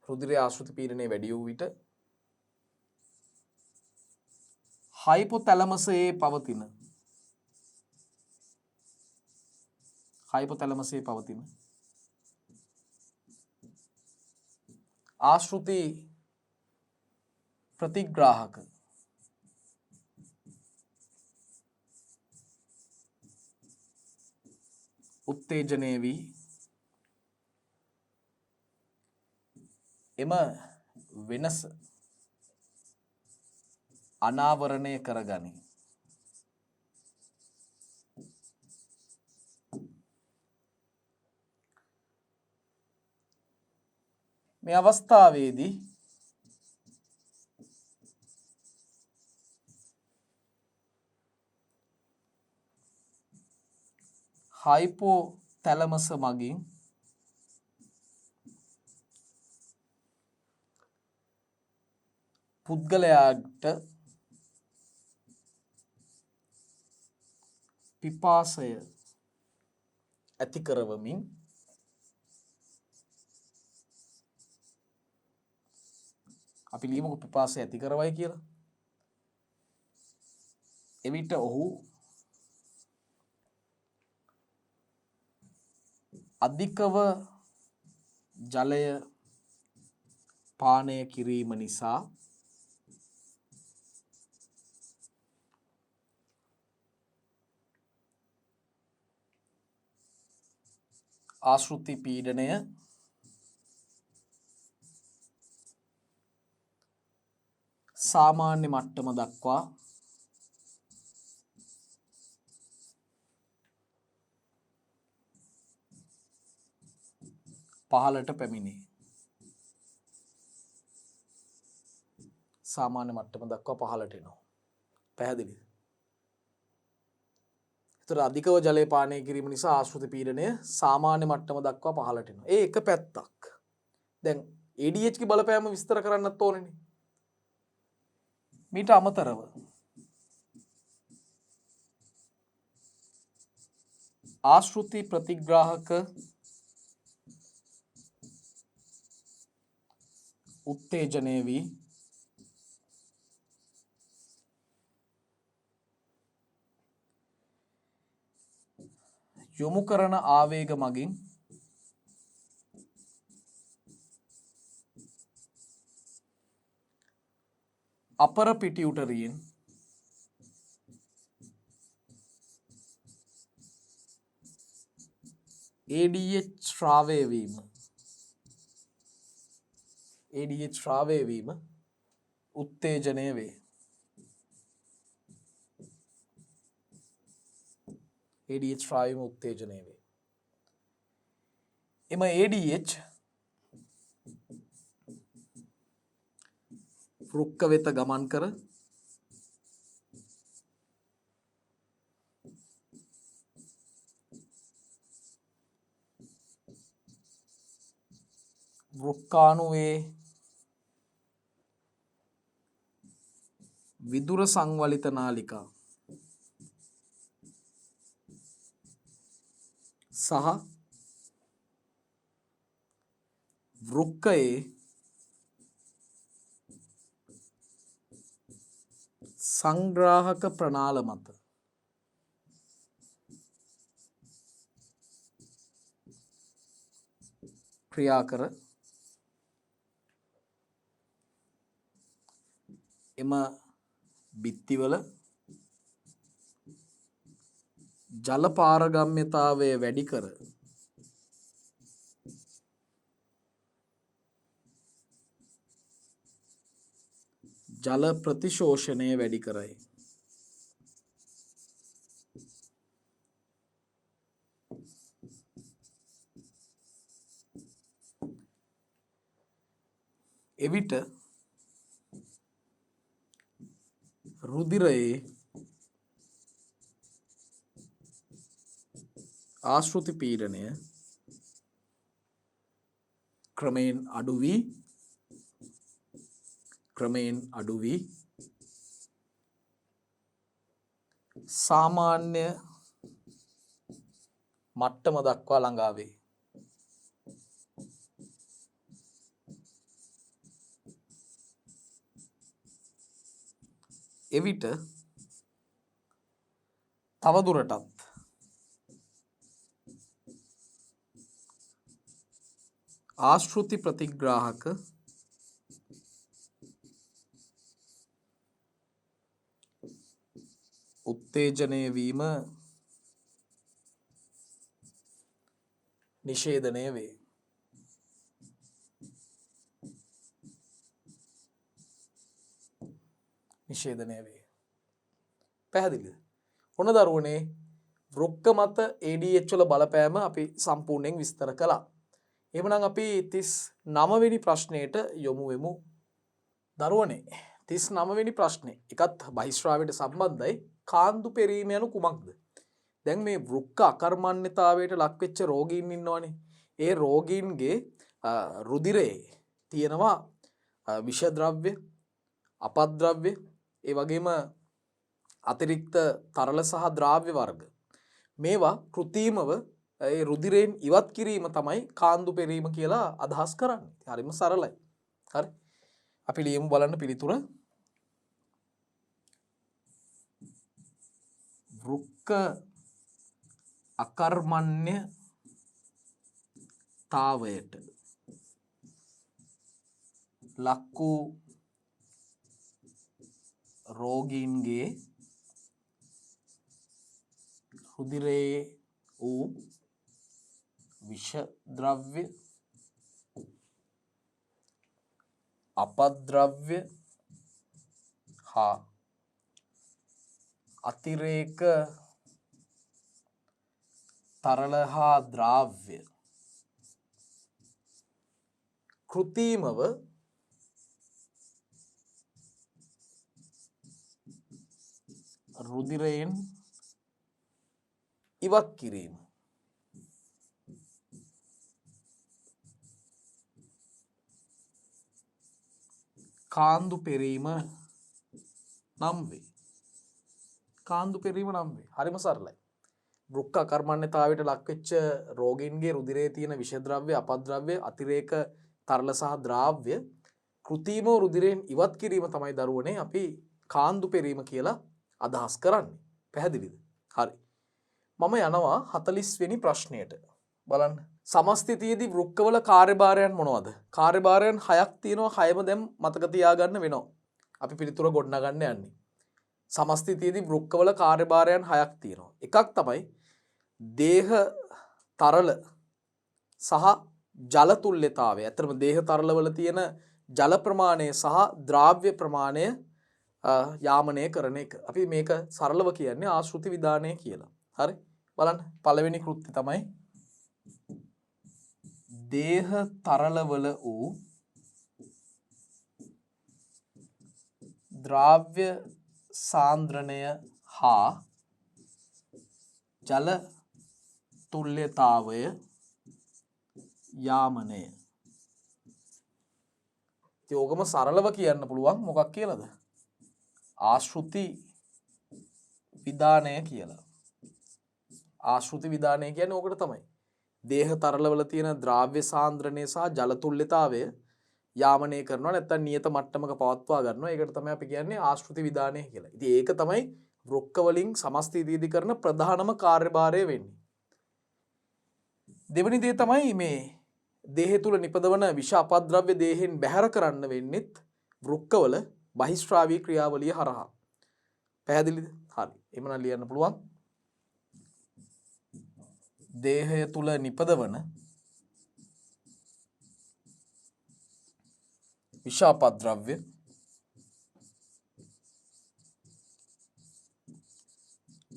රුධිරයේ ආශෘති පීඩනය වැඩි වූ විට හයිපොතැලමසයේ පවතින ආශෘති ප්‍රතිග්‍රාහක උත්තේජනය වී එම වෙනස අනාවරණය කරගනී. මේ අවස්ථාවේදී හයිපොතැලමස මගින් පුද්ගලයාට පිපාසය ඇති කරවමින් අපි ලියමුකෝ පිපාසය ඇති කරවයි කියලා. එවිට ඔහු අධිකව ජලය පානය කිරීම නිසා ආශෘති පීඩනය සාමාන්‍ය මට්ටම දක්වා පහළට පැමිණේ. සාමාන්‍ය මට්ටම දක්වා පහළට එනවා. පැහැදිලිද? ඒතර අධිකව ජලය පානය කිරීම නිසා ආශ්‍රිත පීඩනය සාමාන්‍ය මට්ටම දක්වා පහළට එනවා. ඒ එක පැත්තක්. දැන් ADH ගේ බලපෑම විස්තර කරන්නත් ඕනේනේ. මීට අමතරව ආශ්‍රිත ප්‍රතිග්‍රාහක උත්තේජනය වී යොමු කරන ආවේග මගින් අපර පිටියුටරියෙන් ADH ශ්‍රාවය වීම උත්තේජනය වේ. ADH ශ්‍රාවයම උත්තේජනය වේ. එම ADH වෘක්ක වෙත ගමන් කර වෘක්කාණුවේ විදුර සංවලිත නාලිකා සහ වෘක්කයේ සංග්‍රාහක ප්‍රනාල මත ක්‍රියා කර එම බිත්තිවල ජල පාරගම්‍යතාවය වැඩි කර ජල ප්‍රතිශෝෂණය වැඩි කරයි. එවිට රුධිරයේ ආශ්‍රිත පීඩනය ක්‍රමයෙන් අඩු වී සාමාන්‍ය මට්ටම දක්වා ළඟා වේ. එවිට තවදුරටත් ආශ්‍රිත ප්‍රතිග්‍රාහක උත්තේජනය වීම නිෂේධනය වේ. පැහැදිලිද? ඔන්න දරුවනේ වෘක්ක මත ADH වල බලපෑම අපි සම්පූර්ණයෙන් විස්තර කළා. එහෙමනම් අපි 39 වෙනි ප්‍රශ්නයට යොමු වෙමු. දරුවනේ 39 වෙනි ප්‍රශ්නේ එකත් බහිස්රාවයට සම්බන්ධයි. කාන්දු පෙරීම යනු කුමක්ද? දැන් මේ වෘක්ක අකර්මණ්‍යතාවයට ලක්වෙච්ච රෝගීන් ඉන්නවනේ. ඒ රෝගීන්ගේ රුධිරයේ තියෙනවා විෂද්‍රව්‍ය, අපද්‍රව්‍ය, ඒ වගේම අතිරික්ත තරල සහ ද්‍රාව්‍ය වර්ග. මේවා කෘත්‍රිමව ඒ රුධිරයෙන් ඉවත් කිරීම තමයි කාන්දු පෙරීම කියලා අදහස් කරන්නේ. හරිම සරලයි. හරි. අපි ලියමු බලන්න පිළිතුර. වෘක්ක අකර්මණ්‍යතාවයට ලක් වූ රෝගීන්ගේ රුධිරයේ වූ විෂද්‍රව්‍ය, අපද්‍රව්‍ය, හා අතිරේක තරල හා ද්‍රාව්‍ය කෘතිමව රුධිරයෙන් ඉවත් කිරීම. කාන්දු පෙරීම නම් වේ. කාන්දු පෙරීම නම් වේ. හරිම සරලයි. වෘක්ක අකර්මණ්‍යතාවයට ලක්වෙච්ච රෝගීන්ගේ රුධිරයේ තියෙන විෂද්‍රව්‍ය අපද්‍රව්‍ය අතිරේක තරල සහ ද්‍රාව්‍ය කෘතිමව රුධිරයෙන් ඉවත් කිරීම තමයි දරුවනේ අපි කාන්දු පෙරීම කියලා අදහස් කරන්නේ. පැහැදිලිද? හරි. මම යනවා 40 වෙනි ප්‍රශ්නයට. බලන්න. සමස්ථිතියේදී වෘක්කවල කාර්යභාරයන් මොනවද? කාර්යභාරයන් 6ක් තියෙනවා. 6ම දැන් මතක තියාගන්න වෙනවා. අපි පිළිතුර ගොඩනගන්න යන්නේ. සමස්ථිතියේදී වෘක්කවල කාර්යභාරයන් 6ක් තියෙනවා. එකක් තමයි දේහ තරල සහ ජල තුල්්‍යතාවය. ඇත්තටම දේහ තරලවල තියෙන ජල ප්‍රමාණය සහ ද්‍රාව්‍ය ප්‍රමාණය යාමනය කරන එක. අපි මේක සරලව කියන්නේ ආශෘති විධානය කියලා. හරි? බලන්න පළවෙනි කෘත්‍ය තමයි දේහ තරලවල වූ ද්‍රාව්‍ය සාන්ද්‍රණය හා ජල තුල්්‍යතාවය යාමනය. යෝගම සරලව කියන්න පුළුවන් මොකක් කියලාද? ආශෘති විධානය කියලා. ආශෘති විධානය කියන්නේ ඕකට තමයි. දේහ තරලවල තියෙන ද්‍රාව්‍ය සාන්ද්‍රණය සහ ජල තුල්්‍යතාවය යාමනය කරනවා නැත්නම් නියත මට්ටමක පවත්වා ගන්නවා. ඒකට තමයි අපි කියන්නේ ආශෘති විධානය කියලා. ඉතින් ඒක තමයි වෘක්ක වලින් සමස්ථිතියේදී කරන ප්‍රධානම කාර්යභාරය වෙන්නේ. දෙවෙනි දේ තමයි මේ දේහය තුල නිපදවන විෂ අපද්‍රව්‍ය දේහෙන් බැහැර කරන්න වෙන්නේත් වෘක්කවල බහිස්ත්‍රාවී ක්‍රියාවලිය හරහා. පැහැදිලිද? හරි. එහෙනම් ලියන්න පුළුවන්. දේහය තුල නිපදවන විෂ අපද්‍රව්‍ය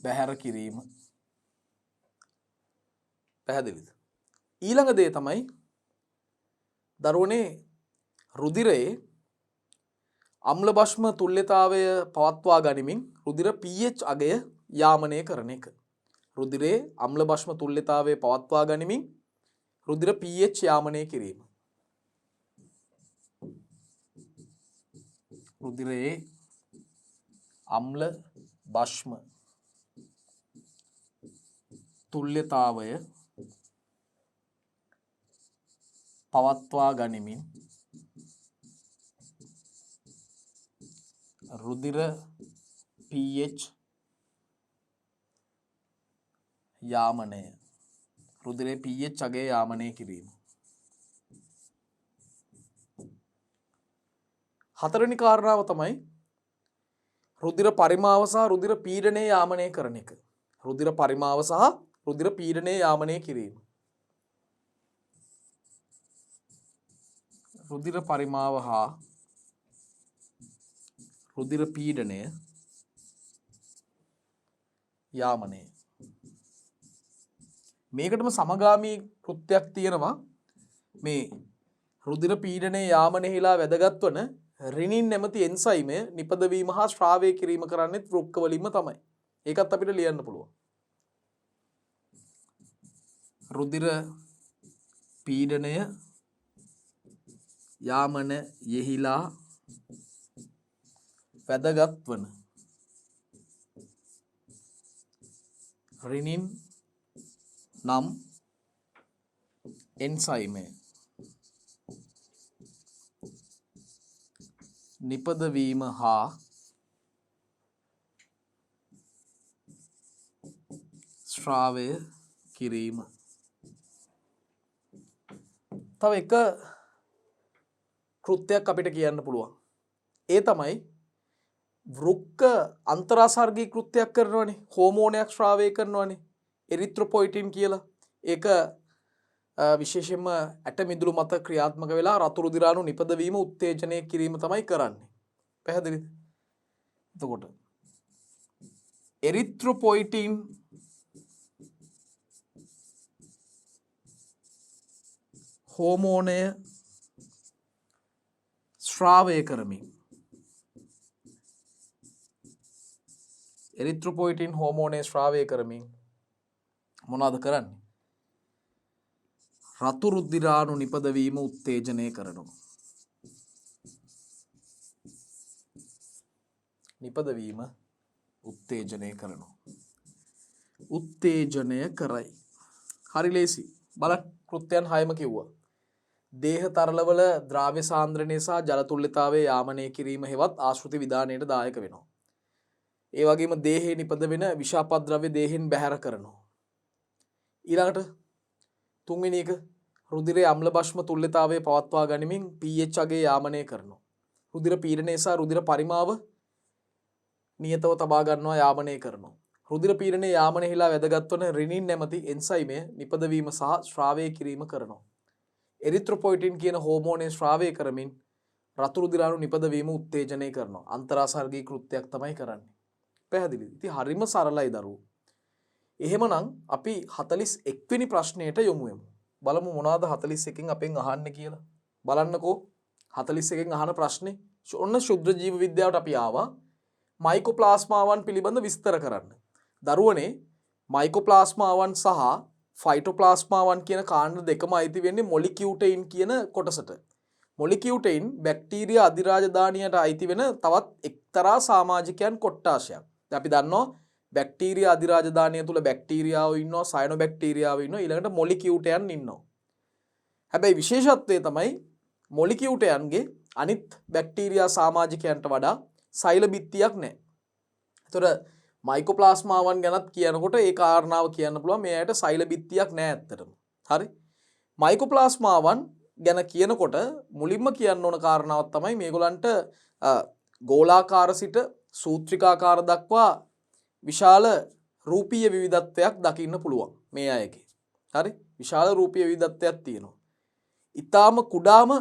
බැහැර කිරීම. පැහැදිලිද? ඊළඟ දේ තමයි දරුවනේ රුධිරයේ අම්ල භෂ්ම තුල්්‍යතාවය පවත්වා ගනිමින් රුධිර pH අගය යාමනය කරන එක. රුධිරයේ අම්ල භෂ්ම තුල්්‍යතාවය පවත්වා ගනිමින් රුධිර pH යාමනය කිරීම. රුධිරයේ අම්ල භෂ්ම තුල්්‍යතාවය පවත්වා ගනිමින් රුධිර pH යාමනය. රුධිරයේ pH අගය යාමනය කිරීම. හතරවෙනි කාරණාව තමයි රුධිර පරිමාව සහ රුධිර පීඩනය යාමනය කරන එක. රුධිර පරිමාව සහ රුධිර පීඩනය යාමනය කිරීම. රුධිර පරිමාව හා රුධිර පීඩනය යාමනය. මේකටම සමගාමී කෘත්‍යයක් තියෙනවා. මේ රුධිර පීඩනය යාමනයේලා වැදගත් වන රිනින් නැමැති එන්සයිමය නිපදවීම හා ශ්‍රාවය කිරීම කරන්නේත් වෘක්ක වලින්ම තමයි. ඒකත් අපිට ලියන්න පුළුවන්. රුධිර පීඩනය යාමන යෙහිලා වැදගත් වන රිනින් නම් එන්සයිමය නිපදවීම හා ශ්‍රාවය කිරීම. තව එක කෘත්‍යයක් අපිට කියන්න පුළුවන්. ඒ තමයි වෘක්ක අන්තරාසර්ගී කෘත්‍යයක් කරනවානේ. හෝමෝනයක් ශ්‍රාවය කරනවානේ. එරිත්‍රොපොයිටින් කියලා. ඒක විශේෂයෙන්ම ඇට මිදුළු මත ක්‍රියාත්මක වෙලා රතු රුධිරාණු නිපදවීම උත්තේජනය කිරීම තමයි කරන්නේ. පැහැදිලිද? එතකොට එරිත්‍රොපොයිටින් හෝමෝනය ශ්‍රාවය කරමින් එරිත්‍රොපොයිටින් හෝමෝනය ශ්‍රාවය කරමින් මොනවද කරන්නේ? රතු රුධිරාණු නිපදවීම උත්තේජනය කරනවා. නිපදවීම උත්තේජනය කරනවා. උත්තේජනය කරයි. හරි ලේසි. බලන්න කෘත්‍යයන් 6ම කිව්වා. දේහ තරලවල ද්‍රව්‍ය සාන්ද්‍රණය සහ ජල තුල්‍යතාවයේ යාමනය කිරීම හෙවත් ආශ්‍රිත විධානයට දායක වෙනවා. ඒ වගේම දේහේ නිපද වෙන විෂාපද්‍රව්‍ය දේහෙන් බැහැර කරනවා. ඊළඟට තුන්වෙනි එක රුධිරයේ අම්ල භෂ්ම තුල්‍යතාවය පවත්වා ගනිමින් pH අගය යාමනය කරනවා. රුධිර පීඩනය සහ රුධිර පරිමාව නියතව තබා ගන්නවා යාමනය කරනවා. රුධිර පීඩනයේ යාමනයේලා වැදගත් වන රිනින් නැමැති එන්සයිමය නිපදවීම සහ ශ්‍රාවය කිරීම කරනවා. එරිත්‍රොපොයිටින් කියන හෝමෝනය ශ්‍රාවය කරමින් රතු රුධිරාණු නිපදවීම උත්තේජනය කරනවා. අන්තරාසර්ගී කෘත්‍යයක් තමයි කරන්නේ. පැහැදිලිද? ඉතින් හරිම සරලයි දරුවෝ. එහෙමනම් අපි 41 වෙනි ප්‍රශ්නයට යමු යමු. බලමු මොනවාද 41කින් අපෙන් අහන්නේ කියලා. බලන්නකෝ 41කින් අහන ප්‍රශ්නේ. ඔන්න ශුද්ධ ජීව විද්‍යාවට අපි ආවා. මයිකෝප්ලාස්මාවන් පිළිබඳ විස්තර කරන්න. දරුවනේ මයිකෝප්ලාස්මාවන් සහ ෆයිටෝප්ලාස්මාවන් කියන කාණ්ඩ දෙකම අයිති වෙන්නේ මොලිකියුටයින් කියන කොටසට. මොලිකියුටයින් බැක්ටීරියා අධිරාජධානියට අයිති වෙන තවත් එක්තරා සමාජිකයන් කොට්ටාශයක්. අපි දන්නවා බැක්ටීරියා අධිරාජධානිය තුල බැක්ටීරියාවෝ ඉන්නවා, සයනෝබැක්ටීරියාවෝ ඉන්නවා, ඊළඟට මොලිකියුටයන් ඉන්නවා. හැබැයි විශේෂත්වය තමයි මොලිකියුටයන්ගේ අනිත් බැක්ටීරියා සමාජිකයන්ට වඩා සෛල බිත්තියක් නැහැ. ඒතර මයිකෝප්ලාස්මාවන් ගැනත් කියනකොට ඒ කාරණාව කියන්න පුළුවන් මේ ඇයට සෛල බිත්තියක් නැහැ ඇත්තටම. හරි. මයිකෝප්ලාස්මාවන් ගැන කියනකොට මුලින්ම කියන්න ඕන කාරණාවක් තමයි මේගොල්ලන්ට ගෝලාකාර සිට සූත්‍රිකාකාර දක්වා විශාල රූපීය විවිධත්වයක් දකින්න පුළුවන් මේ අයගේ. හරි. විශාල රූපීය විවිධත්වයක් තියෙනවා. ඊටාම කුඩාම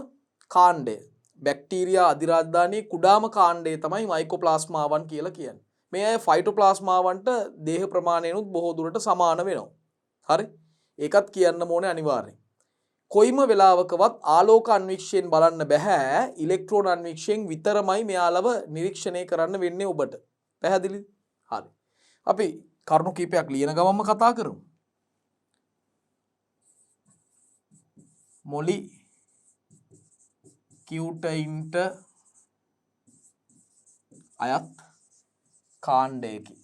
කාණ්ඩය බැක්ටීරියා අධිරාජධානී කුඩාම කාණ්ඩය තමයි මයිකෝප්ලාස්මාවන් කියලා කියන්නේ. මේ අය ෆයිටෝප්ලාස්මාවන්ට දේහ ප්‍රමාණයනුත් බොහෝ දුරට සමාන වෙනවා. හරි? ඒකත් කියන්න ඕනේ අනිවාර්යෙන්. කොයිම වෙලාවකවත් ආලෝක අන්වීක්ෂයෙන් බලන්න බෑ. ඉලෙක්ට්‍රෝන අන්වීක්ෂයෙන් විතරමයි මෙයාලව නිරීක්ෂණය කරන්න වෙන්නේ ඔබට. පැහැදිලිද? හරි. අපි කරුණු කීපයක් ලියන ගමන්ම කතා කරමු. මොලිකියුටයින්ට අයත් කාණ්ඩයකි.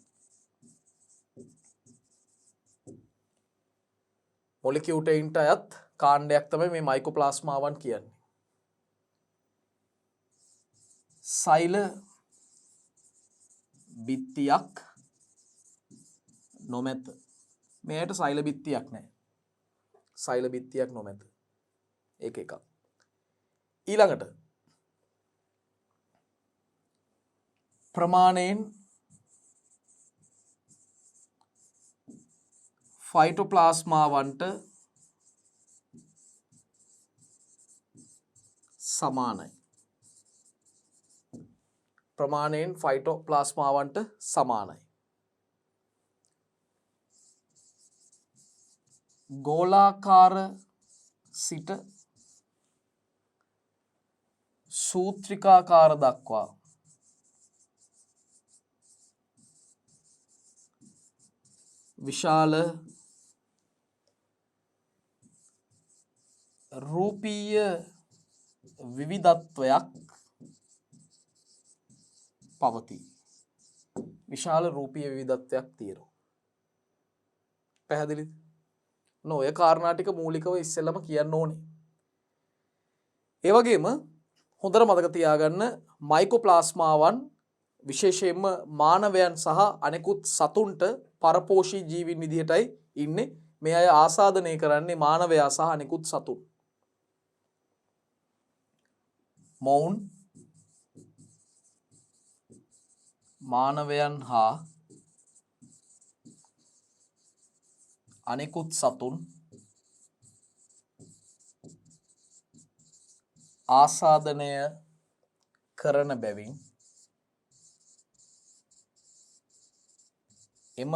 මොලිකියුටයින්ට අයත් කාණ්ඩයක් තමයි මේ මයිකෝප්ලාස්මාවන් කියන්නේ. සෛල බිත්තියක් නොමැත. මේකට සෛල බිත්තියක් නැහැ. සෛල බිත්තියක් නොමැත. ඒක එකක්. ඊළඟට ප්‍රමාණයෙන් ෆයිටෝප්ලාස්මාවන්ට සමානයි. ප්‍රමාණයෙන් ෆයිටෝප්ලාස්මාවන්ට සමානයි. ගෝලාකාර සිට සූත්‍රිකාකාර දක්වා විශාල රූපීය විවිධත්වයක් පවතී. විශාල රූපීය විවිධත්වයක් තියෙනවා. පැහැදිලිද? ඔය කාරණා ටික මූලිකව ඉස්සෙල්ලම කියන්න ඕනේ. ඒ වගේම හොඳට මතක තියාගන්න මයිකෝප්ලාස්මාවන් විශේෂයෙන්ම මානවයන් සහ අනෙකුත් සතුන්ට පරපෝෂී ජීවීන් විදිහටයි ඉන්නේ. මේ අය ආසාදනය කරන්නේ මානවයා සහ අනෙකුත් සතුන්. මොවුන් මානවයන් හා අනෙකුත් සතුන් ආසාදනය කරන බැවින් එම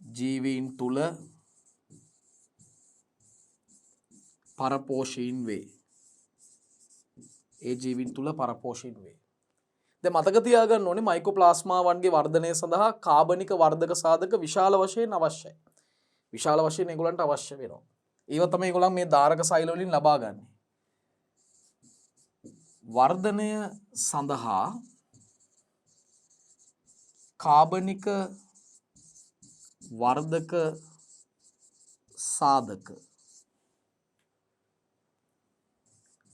ජීවීන් තුල පරපෝෂීන් වේ. ඒ ජීවීන් තුල පරපෝෂීන් වේ. දැන් මතක තියාගන්න ඕනේ මයිකෝප්ලාස්මාවන්ගේ වර්ධනය සඳහා කාබනික වර්ධක සාධක විශාල වශයෙන් අවශ්‍යයි. විශාල වශයෙන් ඒගොල්ලන්ට අවශ්‍ය වෙනවා. ඒව තමයි ඒගොල්ලන් මේ ධාරක සෛල වලින් ලබා ගන්න. වර්ධනය සඳහා කාබනික වර්ධක සාධක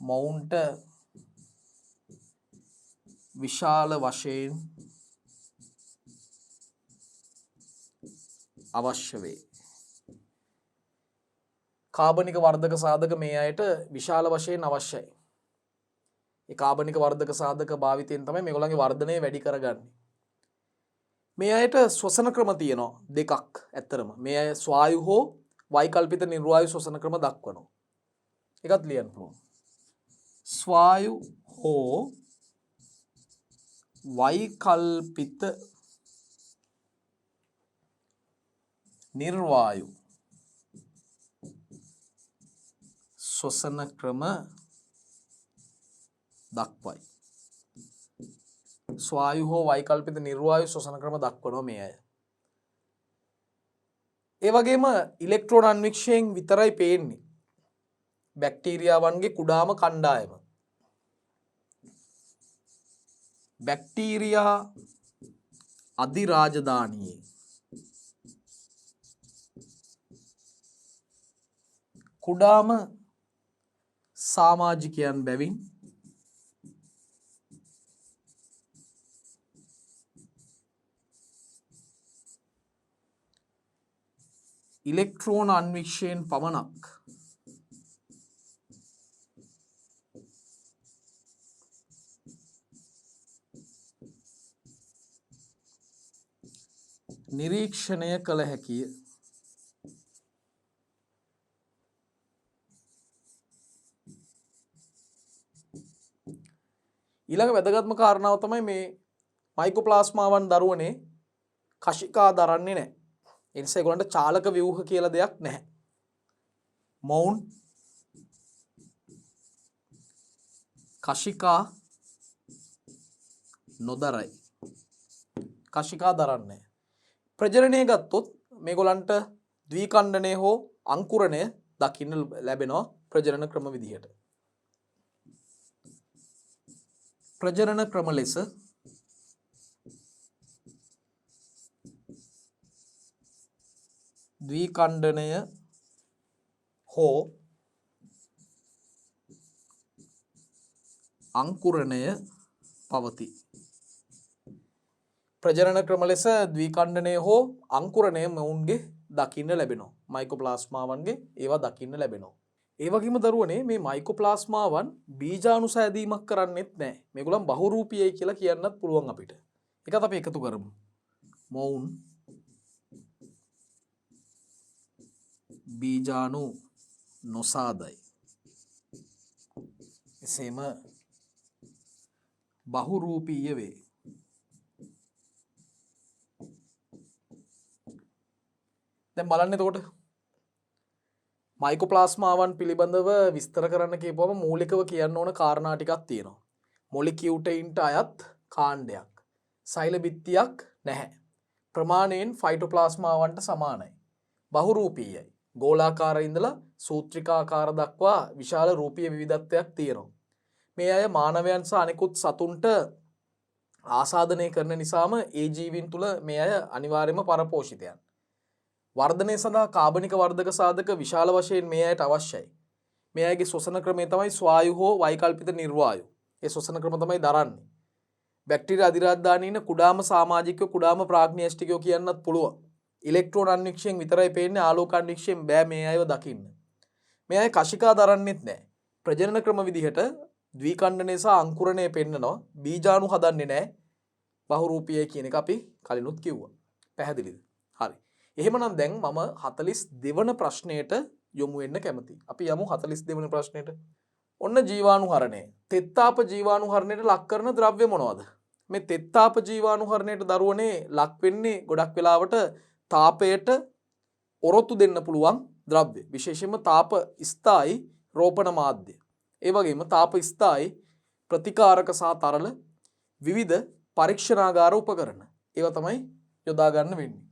මොවුන්ට විශාල වශයෙන් අවශ්‍ය වේ. කාබනික වර්ධක සාධක මේ අයට විශාල වශයෙන් අවශ්‍යයි. ඒ කාබනික වර්ධක සාධක භාවිතයෙන් තමයි මේගොල්ලන්ගේ වර්ධනය වැඩි කරගන්නේ. මේ අයට ශ්වසන ක්‍රම තියෙනවා දෙකක් ඇත්තරම. මේ අය ස්වායු හෝ වෛකල්පිත නිර්වායු ශ්වසන ක්‍රම දක්වනවා. ඒකත් ලියන්න පුළුවන්. ස්වායු හෝ වෛකල්පිත නිර්වායු ශ්වසන ක්‍රම දක්වයි. ස්වායු හෝ වෛකල්පිත නිර්වායු ශ්වසන ක්‍රම දක්වනවා මේ අය. ඒ වගේම ඉලෙක්ට්‍රෝන අන්වික්ෂයෙන් විතරයි පේන්නේ බැක්ටීරියාවන්ගේ කුඩාම කණ්ඩායම. බැක්ටීරියා අධිරාජධානියේ කුඩාම සමාජිකයන් බැවින් ඉලෙක්ට්‍රෝන අන්වික්ෂයෙන් පමණක් නිරීක්ෂණය කළ හැකිය. ඊළඟ වැදගත්ම කාරණාව තමයි මේ මයිකෝප්ලාස්මාවන් දරුවනේ කශිකා දරන්නේ නැහැ. ඒ නිසා ඒගොල්ලන්ට චාලක ව්‍යුහ කියලා දෙයක් නැහැ. මොවුන් කශිකා නොදරයි. කශිකා දරන්නේ. ප්‍රජනනය ගත්තොත් මේගොල්ලන්ට ද්විඛණ්ඩනය හෝ අංකුරණය දකින්න ලැබෙනවා ප්‍රජනන ක්‍රම විදිහට. ප්‍රජනන ක්‍රම ලෙස ද්විඛණ්ඩනය හෝ අංකුරණය පවතී. ප්‍රජනන ක්‍රම ලෙස ද්විඛණ්ඩනය හෝ අංකුරණය මොවුන්ගේ දකින්න ලැබෙනවා. මයිකෝප්ලාස්මාවන්ගේ ඒවා දකින්න ලැබෙනවා. ඒ වගේම දරුවනේ මේ මයිකෝප්ලාස්මාවන් බීජාණු සෑදීමක් කරන්නේත් නැහැ. මේගොල්ලන් බහුරූපීයයි කියලා කියන්නත් පුළුවන් අපිට. ඒකත් අපි එකතු කරමු. මොවුන් බීජාණු නොසාදයි. එසේම බහුරූපීය වේ. දැන් බලන්න එතකොට මයිකෝප්ලාස්මාවන් පිළිබඳව විස්තර කරන්න කියපුවම මූලිකව කියන්න ඕන කාරණා ටිකක් තියෙනවා. මොලිකියුටයින්ට අයත් කාණ්ඩයක්. සෛල බිත්තියක් නැහැ. ප්‍රමාණයෙන් ෆයිටෝප්ලාස්මාවන්ට සමානයි. බහුරූපීයයි. ගෝලාකාර ඉඳලා සූත්‍රිකාකාර දක්වා විශාල රූපීය විවිධත්වයක් තියෙනවා. මේ අය මානවයන් සහ අනෙකුත් සතුන්ට ආසාදනය කරන නිසාම ඒ ජීවීන් තුල මේ අය අනිවාර්යයෙන්ම පරපෝෂිතයන්. වර්ධනය සඳහා කාබනික වර්ධක සාධක විශාල වශයෙන් මේ අයට අවශ්‍යයි. මේ අයගේ ශ්වසන ක්‍රමය තමයි ස්වායු හෝ වෛකල්පිත නිර්වායු. ඒ ශ්වසන ක්‍රම තමයි දරන්නේ. බැක්ටීරියා අධිරාජධානියේ ඉන්න කුඩාම සමාජිකයෝ කුඩාම ප්‍රාග්න්‍යෂ්ටිකයෝ කියන්නත් පුළුවන්. ඉලෙක්ට්‍රෝන අන්වික්ෂයෙන් විතරයි පේන්නේ ආලෝක අන්වික්ෂයෙන් බෑ මේ අයව දකින්න. මේ අය කශිකා දරන්නෙත් නැහැ. ප්‍රජනන ක්‍රම විදිහට ද්විඛණ්ඩනය සහ අංකුරණය පෙන්නනවා. බීජාණු හදන්නේ නැහැ. බහුරූපීය කියන එක අපි කලිනුත් කිව්වා. පැහැදිලිද? හරි. එහෙමනම් දැන් මම 42 වන ප්‍රශ්නයට යොමු වෙන්න කැමතියි. අපි යමු 42 වන ප්‍රශ්නයට. ඔන්න ජීවාණු හරණය. තෙත්තාප ජීවාණු හරණයට ලක් කරන ද්‍රව්‍ය මොනවද? මේ තෙත්තාප ජීවාණුහරණයට දරුවනේ ලක් වෙන්නේ ගොඩක් වෙලාවට තාපයට ඔරොත්තු දෙන්න පුළුවන් ද්‍රව්‍ය. විශේෂයෙන්ම තාප ස්ථායි රෝපණ මාධ්‍ය. ඒ වගේම තාප ස්ථායි ප්‍රතිකාරක සහ තරල විවිධ පරීක්ෂණාගාර උපකරණ. ඒවා තමයි යොදා ගන්න වෙන්නේ.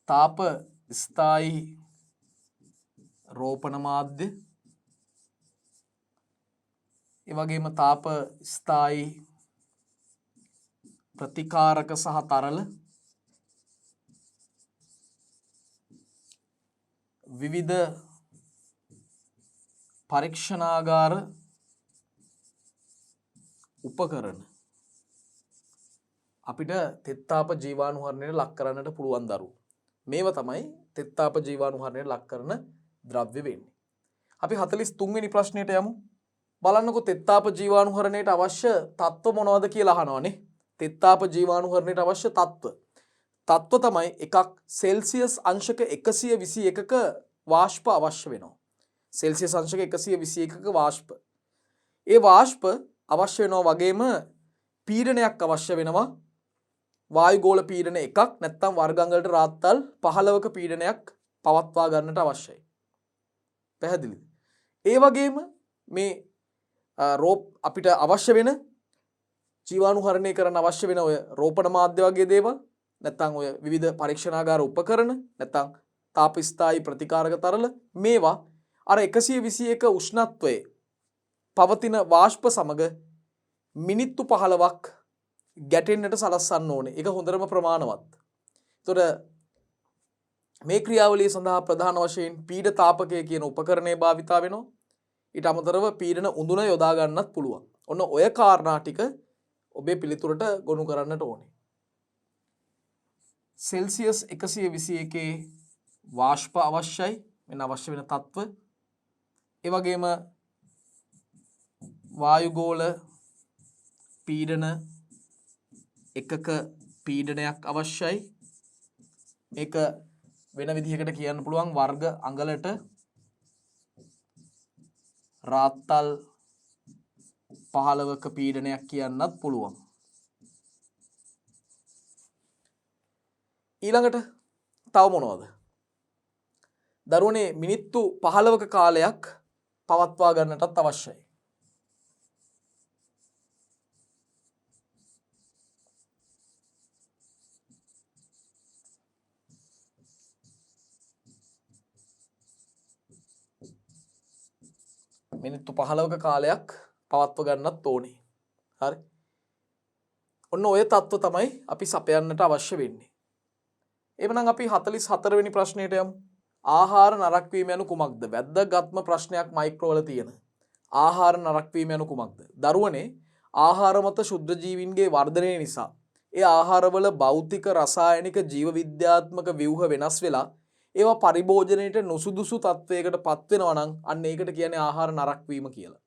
තාප ස්ථායි රෝපණ මාධ්‍ය, ඒ වගේම තාප ස්ථායි ප්‍රතිකාරක සහ තරල විවිධ පරීක්ෂණාගාර උපකරණ අපිට තෙත්තාප ජීවාණුහරණයට ලක් කරන්නට පුළුවන් දරුවෝ. මේවා තමයි තෙත්තාප ජීවාණුහරණයට ලක් කරන ද්‍රව්‍ය වෙන්නේ. අපි 43 වෙනි ප්‍රශ්නයට යමු. බලන්නකො තෙත්තාප ජීවාණුහරණයට අවශ්‍ය තත්ත්ව මොනවද කියලා අහනවානේ. තෙත්තාප ජීවාණුහරණයට අවශ්‍ය තත්ත්ව තමයි එකක් සෙල්සියස් අංශක 121ක වාෂ්ප අවශ්‍ය වෙනවා. සෙල්සියස් අංශක 121ක වාෂ්ප. ඒ වාෂ්ප අවශ්‍ය වෙනවා වගේම පීඩනයක් අවශ්‍ය වෙනවා. වායුගෝල පීඩන එකක් නැත්නම් වර්ගංගවලට රාත්තල් 15ක පීඩනයක් පවත්වා ගන්නට අවශ්‍යයි. පැහැදිලිද? ඒ වගේම මේ අපිට අවශ්‍ය වෙන ජීවාණුහරණය කරන්න අවශ්‍ය වෙන ඔය රෝපණ මාධ්‍ය වගේ දේවල් නැත්නම් ඔය විවිධ පරීක්ෂණාගාර උපකරණ නැත්නම් තාපස්ථායි ප්‍රතිකාරක තරල මේවා අර 121 උෂ්ණත්වයේ පවතින වාෂ්ප සමග මිනිත්තු 15ක් ගැටෙන්නට සලස්සන්න ඕනේ. ඒක හොඳටම ප්‍රමාණවත්. එතකොට මේ ක්‍රියාවලිය සඳහා ප්‍රධාන වශයෙන් පීඩ තාපකය කියන උපකරණය භාවිතා වෙනවා. ඊට අමතරව පීඩන උඳුන යොදා ගන්නත් පුළුවන්. ඔන්න ඔය කාරණා ටික ඔබේ පිළිතුරට ගොනු කරන්නට ඕනේ. සෙල්සියස් 121 වාෂ්ප අවශ්‍යයි. මෙන්න අවශ්‍ය වෙන තත්ත්ව. ඒ වගේම වායුගෝල පීඩන එකක පීඩනයක් අවශ්‍යයි. මේක වෙන විදිහකට කියන්න පුළුවන් වර්ග අඟලට රාත්තල් 15ක පීඩනයක් කියන්නත් පුළුවන්. ඊළඟට තව මොනවද? දරුවනේ මිනිත්තු 15ක කාලයක් පවත්වා ගන්නටත් අවශ්‍යයි. මිනිත්තු 15ක කාලයක් පවත්ව ගන්නත් ඕනේ. හරි. ඔන්න ඔය தত্ত্ব තමයි අපි සපයන්නට අවශ්‍ය වෙන්නේ. එhmenan අපි 44 වෙනි ප්‍රශ්නයට යමු. ආහාර නරක් වීම යනු කුමක්ද? වැද්දගත්ම ප්‍රශ්නයක් මයික්‍රෝවල තියෙන. ආහාර නරක් වීම යනු කුමක්ද? දරුවනේ ආහාර මත ශුද්ධ ජීවීන්ගේ වර්ධනය නිසා ඒ ආහාරවල භෞතික රසායනික ජීව විද්‍යාත්මක ව්‍යුහ වෙනස් වෙලා ඒවා පරිභෝජනයට නුසුදුසු තත්වයකට පත් වෙනවා නම් අන්න ඒකට කියන්නේ ආහාර නරක් වීම කියලා.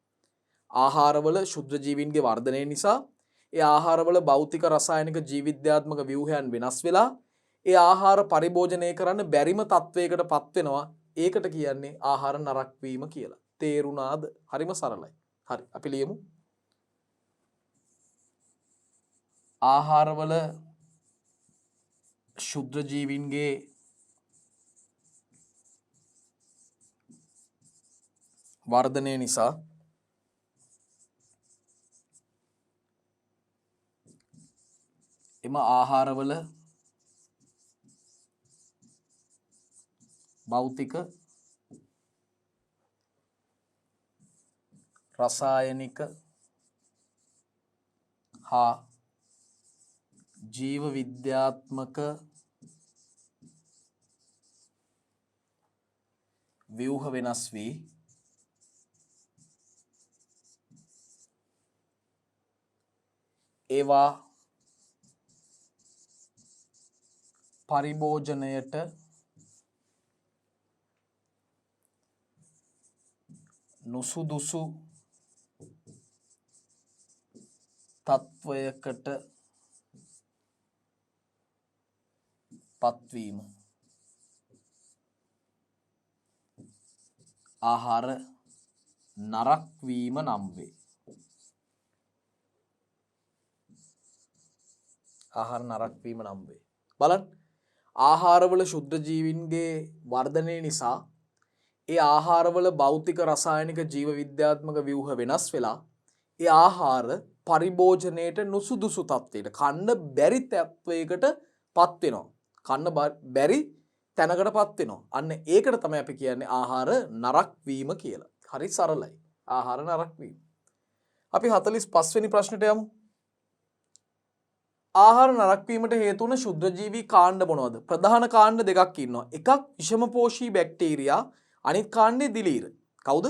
ආහාරවල ශුද්ධ ජීවීන්ගේ වර්ධනය නිසා ඒ ආහාරවල භෞතික රසායනික ජීව විද්‍යාත්මක ව්‍යුහයන් වෙනස් වෙලා ඒ ආහාර පරිභෝජනය කරන්න බැරිම තත්වයකට පත් වෙනවා. ඒකට කියන්නේ ආහාර නරක් වීම කියලා. තේරුණාද? හරිම සරලයි. හරි. අපි ලියමු. ආහාරවල ශුද්ධ ජීවීන්ගේ වර්ධනය නිසා එම ආහාරවල භෞතික රසායනික හා ජීව විද්‍යාත්මක ව්‍යුහ වෙනස් වී ඒවා පරිභෝජනයට නුසුදුසු තත්වයකට පත්වීම ආහාර නරක් වීම නම් වේ. ආහාර නරක් වීම නම් වේ. බලන්න. ආහාරවල ශුද්ධ ජීවීන්ගේ වර්ධනය නිසා ඒ ආහාරවල භෞතික රසායනික ජීව විද්‍යාත්මක ව්‍යුහ වෙනස් වෙලා ඒ ආහාර පරිභෝජනයට නුසුදුසු තත්ත්වයට කන්න බැරි තත්ත්වයකට පත් වෙනවා. කන්න බැරි තැනකට පත් වෙනවා. අන්න ඒකට තමයි අපි කියන්නේ ආහාර නරක් වීම කියලා. හරි සරලයි. ආහාර නරක් වීම. අපි 45 වෙනි ප්‍රශ්නෙට යමු. ආහාර නරක් වීමට හේතු වන ශුද්ධජීවී කාණ්ඩ මොනවද? ප්‍රධාන කාණ්ඩ දෙකක් ඉන්නවා. එකක් විෂමපෝෂී බැක්ටීරියා, අනිත් කාණ්ඩේ දිලීර. කවුද?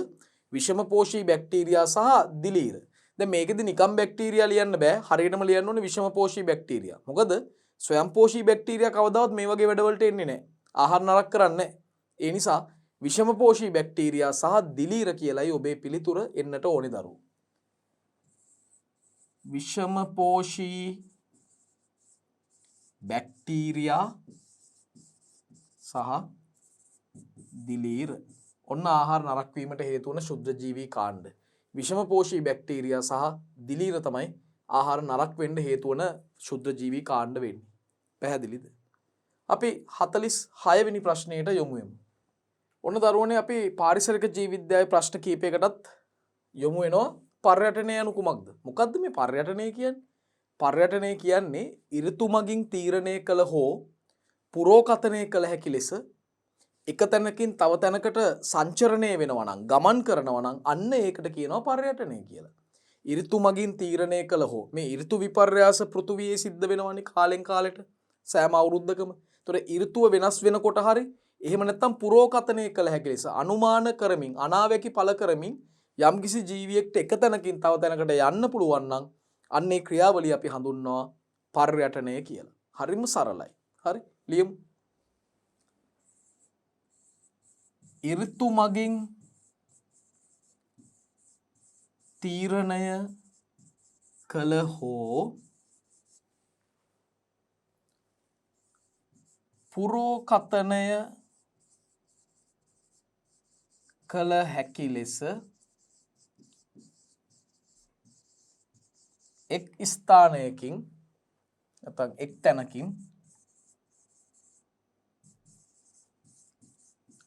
විෂමපෝෂී බැක්ටීරියා සහ දිලීර. දැන් මේකෙදි නිකම් බැක්ටීරියා ලියන්න බෑ. හරියටම ලියන්න ඕනේ විෂමපෝෂී බැක්ටීරියා. මොකද ස්වයංපෝෂී බැක්ටීරියා කවදාවත් මේ වගේ වැඩවලට එන්නේ නැහැ. ආහාර නරක කරන්නේ නැහැ. ඒ නිසා විෂමපෝෂී බැක්ටීරියා සහ දිලීර කියලායි ඔබේ පිළිතුර එන්නට ඕනේ දරුවෝ. විෂමපෝෂී බැක්ටීරියා සහ දිලීර ඔන්න ආහාර නරක වීමට හේතු වන ශුද්ධ ජීවී කාණ්ඩ. විෂමපෝෂී බැක්ටීරියා සහ දිලීර තමයි ආහාර නරක වෙන්න හේතු වන ශුද්ධ ජීවී කාණ්ඩ වෙන්නේ. පැහැදිලිද? අපි 46 වෙනි ප්‍රශ්නයට යමු වෙමු. ඔන්න දරුවනේ අපි පාරිසරික ජීව විද්‍යාවේ ප්‍රශ්න කීපයකටත් යමු වෙනවා. පර්යටනය යනු කුමක්ද? මොකද්ද මේ පර්යටනය කියන්නේ? පර්යටනය කියන්නේ ඍතු මගින් තීරණය කළ හෝ පුරෝකතනය කළ හැකි ලෙස එක තැනකින් තව තැනකට සංචරණය වෙනවා නම් ගමන් කරනවා නම් අන්න ඒකට කියනවා පර්යටනය කියලා. ඍතු මගින් තීරණය කළ හෝ මේ ඍතු විපර්යාස පෘථුවියේ සිද්ධ වෙනවනේ කාලෙන් කාලෙට සෑම අවුරුද්දකම. ඒතොර ඍතුව වෙනස් වෙනකොට හරි එහෙම නැත්නම් පුරෝකතනය කළ හැකි ලෙස අනුමාන කරමින් අනාවැකි පළ කරමින් යම්කිසි ජීවියෙක්ට එක තැනකින් තව තැනකට යන්න පුළුවන් නම් අන්නේ ක්‍රියාවලිය අපි හඳුන්වනවා පර්යටනය කියලා. හරිම සරලයි. හරි ලියමු. ඍතු මගින් තීරණය කළ හෝ පුරෝකතනය කළ හැකි ලෙස එක් ස්ථානයකින් නැත්නම් එක් තැනකින්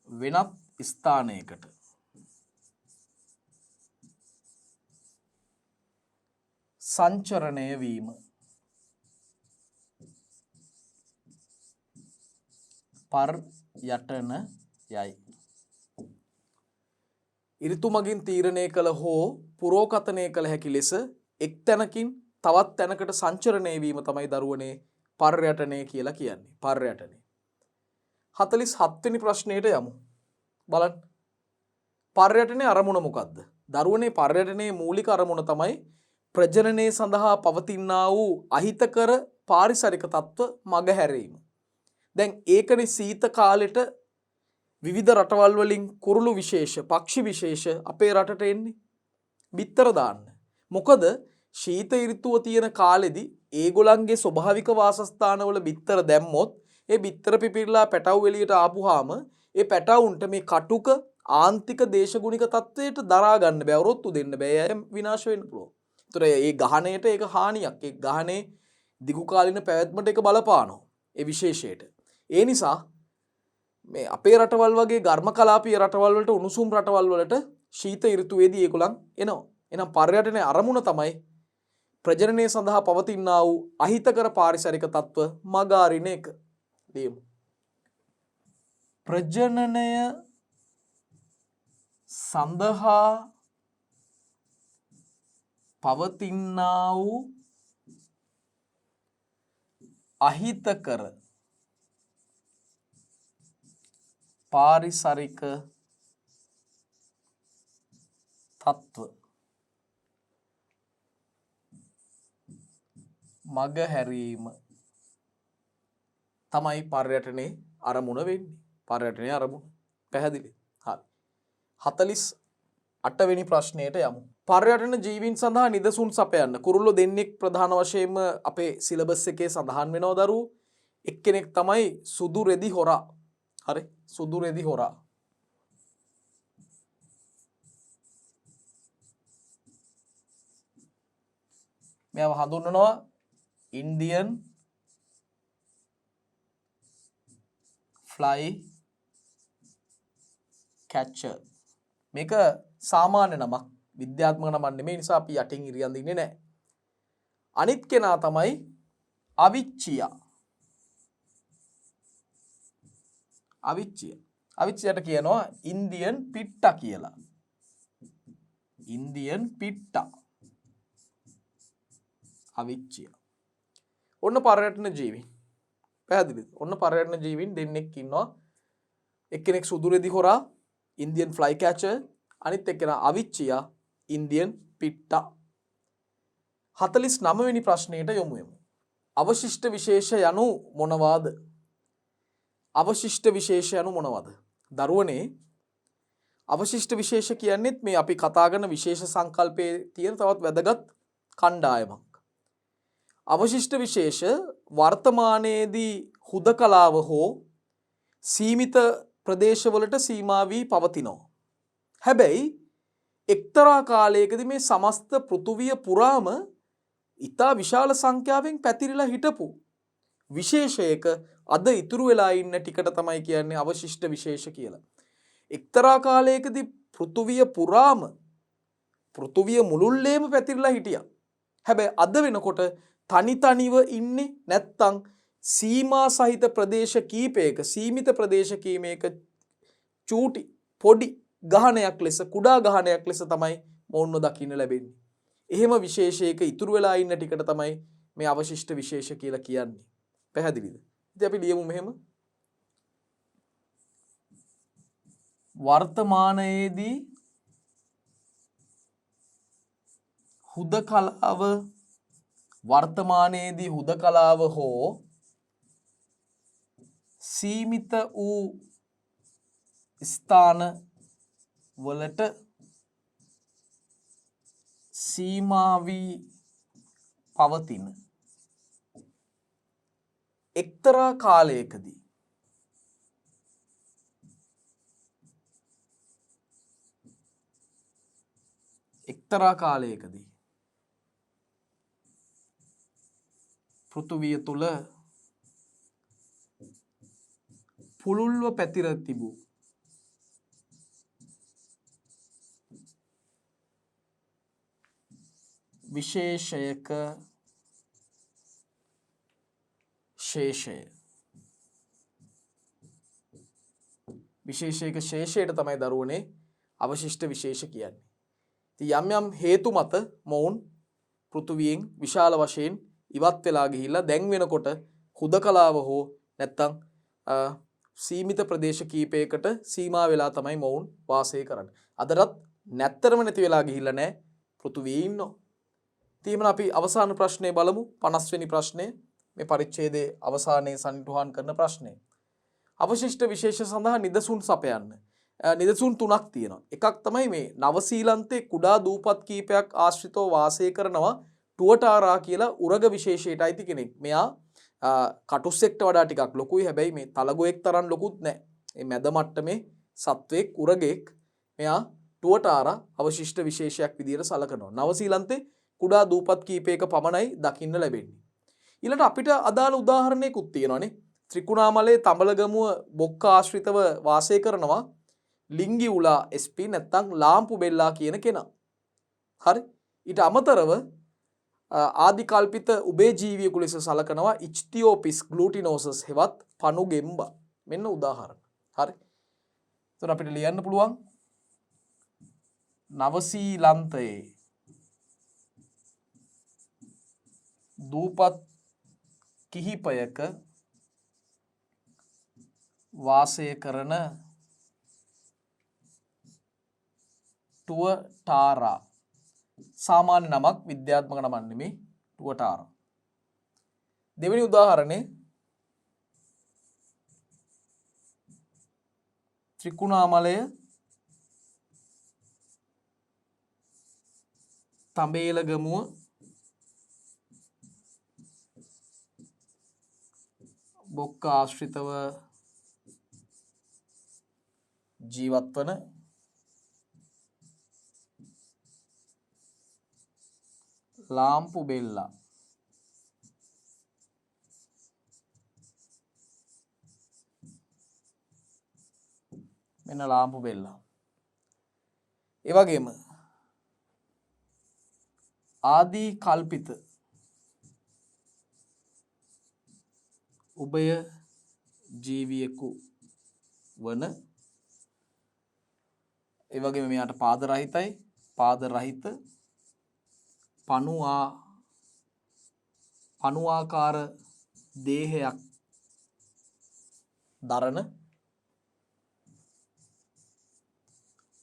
වෙනත් ස්ථානයකට සංචරණය වීම පර්යටන යයි. ඍතු මගින් තීරණය කළ හෝ පුරෝකතනය කළ හැකි ලෙස එක් තැනකින් තවත් තැනකට සංචරණය වීම තමයි දරුවනේ පර්යටනය කියලා කියන්නේ. පර්යටනය. 47 වෙනි ප්‍රශ්නයට යමු. බලන්න. පර්යටනයේ අරමුණ මොකක්ද? දරුවනේ පර්යටනයේ මූලික අරමුණ තමයි ප්‍රජනනය සඳහා පවතිනා වූ අහිතකර පාරිසරික තත්ත්ව මගහැරීම. දැන් ඒකනේ සීත කාලෙට විවිධ රටවල් වලින් කුරුළු විශේෂ, පක්ෂි විශේෂ අපේ රටට එන්නේ. බිත්තර දාන්න. මොකද ශීත ඍතුව තියෙන කාලෙදි ඒගොල්ලන්ගේ ස්වභාවික වාසස්ථානවල බිත්තර දැම්මොත් ඒ බිත්තර පිපිරලා පැටව් එළියට ආපුවාම ඒ පැටවුන්ට මේ කටුක ආන්තික දේශගුණික තත්වයට දරා ගන්න බෑ. ඔරොත්තු දෙන්න බෑ. අය විනාශ වෙන්න පුළුවන්. ඒතර ඒ ගහණයට ඒක හානියක්. ඒ ගහණේ දිගු කාලින පැවැත්මට ඒක බලපානවා. ඒ විශේෂයට. ඒ නිසා මේ අපේ රටවල් වගේ ඝර්ම කලාපීය රටවල් වලට උණුසුම් රටවල් වලට ශීත ඍතුවේදී ඒගොල්ලන් එනවා. එහෙනම් පර්යටනයේ අරමුණ තමයි ප්‍රජනනය සඳහා පවතිනා වූ අහිතකර පාරිසරික තත්ත්ව මග අරින එක. ලියමු. ප්‍රජනනය සඳහා පවතිනා වූ අහිතකර පාරිසරික තත්ත්ව මග හැරීම තමයි පර්යටනයේ අරමුණ වෙන්නේ. පර්යටනයේ අරමුණ පැහැදිලි. හරි. 48 වෙනි ප්‍රශ්නයට යමු. පර්යටන ජීවීන් සඳහා නිදසුන් සපයන්න කුරුල්ලෝ දෙන්නෙක් ප්‍රධාන වශයෙන්ම අපේ සිලබස් එකේ සඳහන් වෙනවා දරුවෝ. එක්කෙනෙක් තමයි සුදු රෙදි හොරා. හරි. සුදු රෙදි හොරා. මෙයාව හඳුන්වනවා ඉන්දියන් fly catcher මේක සාමාන්‍ය නමක් විද්‍යාත්මක නමක් නෙමෙයි නිසා අපි යටින් ඉරියන් දින්නේ නැහැ. අනිත් කෙනා තමයි අවිච්චියා. අවිච්චියට කියනවා ඉන්දියන් පිට්ටා කියලා. ඉන්දියන් පිට්ටා. අවිච්චියා. ඔන්න පර්යටන ජීවි. පැහැදිලිද? ඔන්න පර්යටන ජීවීන් දෙන්නෙක් ඉන්නවා. එක්කෙනෙක් සුදුරෙදි හොරා ඉන්දියන් ෆ්ලයි කැචර්, අනිත් එක්කෙනා අවිච්චියා ඉන්දියන් පිට්ටා. 49 වෙනි ප්‍රශ්නයට යොමු වෙමු. අවශිෂ්ට විශේෂ යනු මොනවාද? අවශිෂ්ට විශේෂ යනු මොනවාද? දරුවනේ අවශිෂ්ට විශේෂ කියන්නේත් මේ අපි කතා කරන විශේෂ සංකල්පයේ තියෙන තවත් වැදගත් කණ්ඩායමක්. අවශිෂ්ට විශේෂ වර්තමානයේදී හුදකලාව හෝ සීමිත ප්‍රදේශවලට සීමා වී පවතිනවා. හැබැයි එක්තරා කාලයකදී මේ සමස්ත පෘථුවිය පුරාම ඉතා විශාල සංඛ්‍යාවෙන් පැතිරිලා හිටපු විශේෂයක අද ඉතුරු වෙලා ඉන්න ටිකට තමයි කියන්නේ අවශිෂ්ට විශේෂ කියලා. එක්තරා කාලයකදී පෘථුවිය පුරාම පෘථුවිය මුළුල්ලේම පැතිරිලා හිටියා. හැබැයි අද වෙනකොට තනි තනිව ඉන්නේ නැත්තම් සීමා සහිත ප්‍රදේශ කීපයක සීමිත ප්‍රදේශ කීමයක චූටි පොඩි ගහණයක් ලෙස කුඩා ගහණයක් ලෙස තමයි මොවුන්ව දකින්න ලැබෙන්නේ. එහෙම විශේෂයක ඉතුරු වෙලා ඉන්න ටිකට තමයි මේ අවශිෂ්ට විශේෂ කියලා කියන්නේ. පැහැදිලිද? ඉතින් අපි ලියමු මෙහෙම. වර්තමානයේදී හුදකලාව හෝ සීමිත වූ ස්ථාන වලට සීමා වී පවතින එක්තරා කාලයකදී පෘථුවිය තුල පුළුල්ව පැතිර තිබූ විශේෂයක ශේෂයට තමයි දරුවනේ අවශිෂ්ට විශේෂ කියන්නේ. ඉතින් යම් හේතු මත මොවුන් පෘථුවියෙන් විශාල වශයෙන් ඉවත් වෙලා ගිහිල්ලා දැන් වෙනකොට හුදකලාව හෝ නැත්තම් සීමිත ප්‍රදේශ කීපයකට සීමා වෙලා තමයි මොවුන් වාසය කරන්නේ. අදටත් නැත්තරම නැති වෙලා ගිහිල්ලා නැහැ පෘථුවියේ ඉන්නවා. ඉතින් අපි අවසාන ප්‍රශ්නේ බලමු 50 වෙනි ප්‍රශ්නය. මේ පරිච්ඡේදයේ අවසානයේ සනිටුහන් කරන ප්‍රශ්නය. අවශිෂ්ට විශේෂ සඳහා නිදසුන් සපයන්න. නිදසුන් තුනක් තියෙනවා. එකක් තමයි මේ නවසීලන්තේ කුඩා දූපත් කීපයක් ආශ්‍රිතව වාසය කරනවා ටුවටාරා කියලා උරග විශේෂයට අයිති කෙනෙක්. මෙයා කටුස්සෙක්ට වඩා ටිකක් ලොකුයි. හැබැයි මේ තලගොයෙක් තරම් ලොකුත් නැහැ. මේ මැද මට්ටමේ සත්වෙක් උරගෙක්. මෙයා ටුවටාරා අවශිෂ්ට විශේෂයක් විදියට සලකනවා. නවසීලන්තේ කුඩා දූපත් කීපයක පමණයි දකින්න ලැබෙන්නේ. ඊළඟට අපිට අදාළ උදාහරණයකුත් තියෙනවානේ. ත්‍රිකුණාමලයේ තඹලගමුව බොක්ක ආශ්‍රිතව වාසය කරනවා ලිංගි උලා SP නැත්නම් ලාම්පු බෙල්ලා කියන කෙනා. හරි. ඊට අමතරව ආදි කල්පිත උභය ජීවියෙකු ලෙස සලකනවා ඉච්තියෝපිස් ග්ලූටිනෝසස් හෙවත් පණු ගෙම්බා. මෙන්න උදාහරණ. හරි. එතකොට අපිට ලියන්න පුළුවන් නවසීලන්තයේ දූපත් කිහිපයක වාසය කරන ටුවටාරා සාමාන්‍ය නමක් විද්‍යාත්මක නමක් නෙමෙයි ටුවටාරා. දෙවෙනි උදාහරණේ ත්‍රිකුණාමලය තඹේලගමුව බොක්ක ආශ්‍රිතව ජීවත් වන ලාම්පු බෙල්ලා. මෙන්න ලාම්පු බෙල්ල. ඒ වගේම ආදී කල්පිත උභය ජීවියෙකු වන ඒ වගේම මෙයාට පාද රහිතයි පාද රහිත පණුවාකාර දේහයක් දරන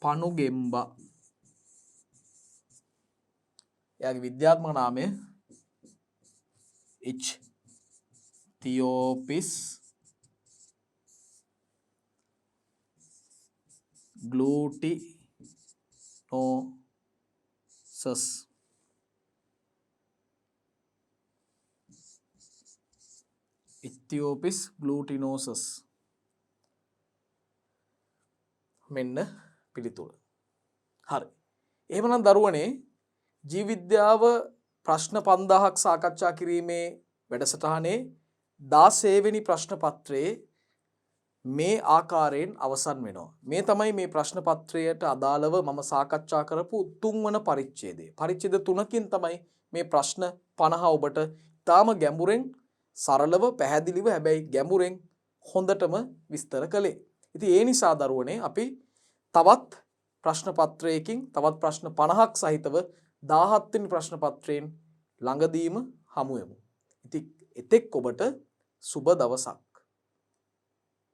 පණුගෙම්බා. එයාගේ විද්‍යාත්මක නාමය ඉච්තියෝපිස් ග්ලූටිනෝසස්. ඉත්තියෝපිස් ග්ලූටිනෝසස්. මෙන්න පිළිතුර. හරි. එහෙමනම් දරුවනේ ජීවවිද්‍යාව ප්‍රශ්න 5000ක් සාකච්ඡා කිරීමේ වැඩසටහනේ 16 වෙනි ප්‍රශ්න පත්‍රයේ මේ ආකාරයෙන් අවසන් වෙනවා. මේ තමයි මේ ප්‍රශ්න පත්‍රයට අදාළව මම සාකච්ඡා කරපු 3 වන පරිච්ඡේදය. පරිච්ඡේද 3කින් තමයි මේ ප්‍රශ්න 50 ඔබට තාම ගැඹුරෙන් සරලව පැහැදිලිව හැබැයි ගැඹුරෙන් හොඳටම විස්තර කළේ. ඉතින් ඒ නිසා දරුවනේ අපි තවත් ප්‍රශ්න පත්‍රයකින් තවත් ප්‍රශ්න 50ක් සහිතව 17 වෙනි ප්‍රශ්න පත්‍රයෙන් ළඟදීම හමු වෙමු. ඉතින් එතෙක් ඔබට සුබ දවසක්.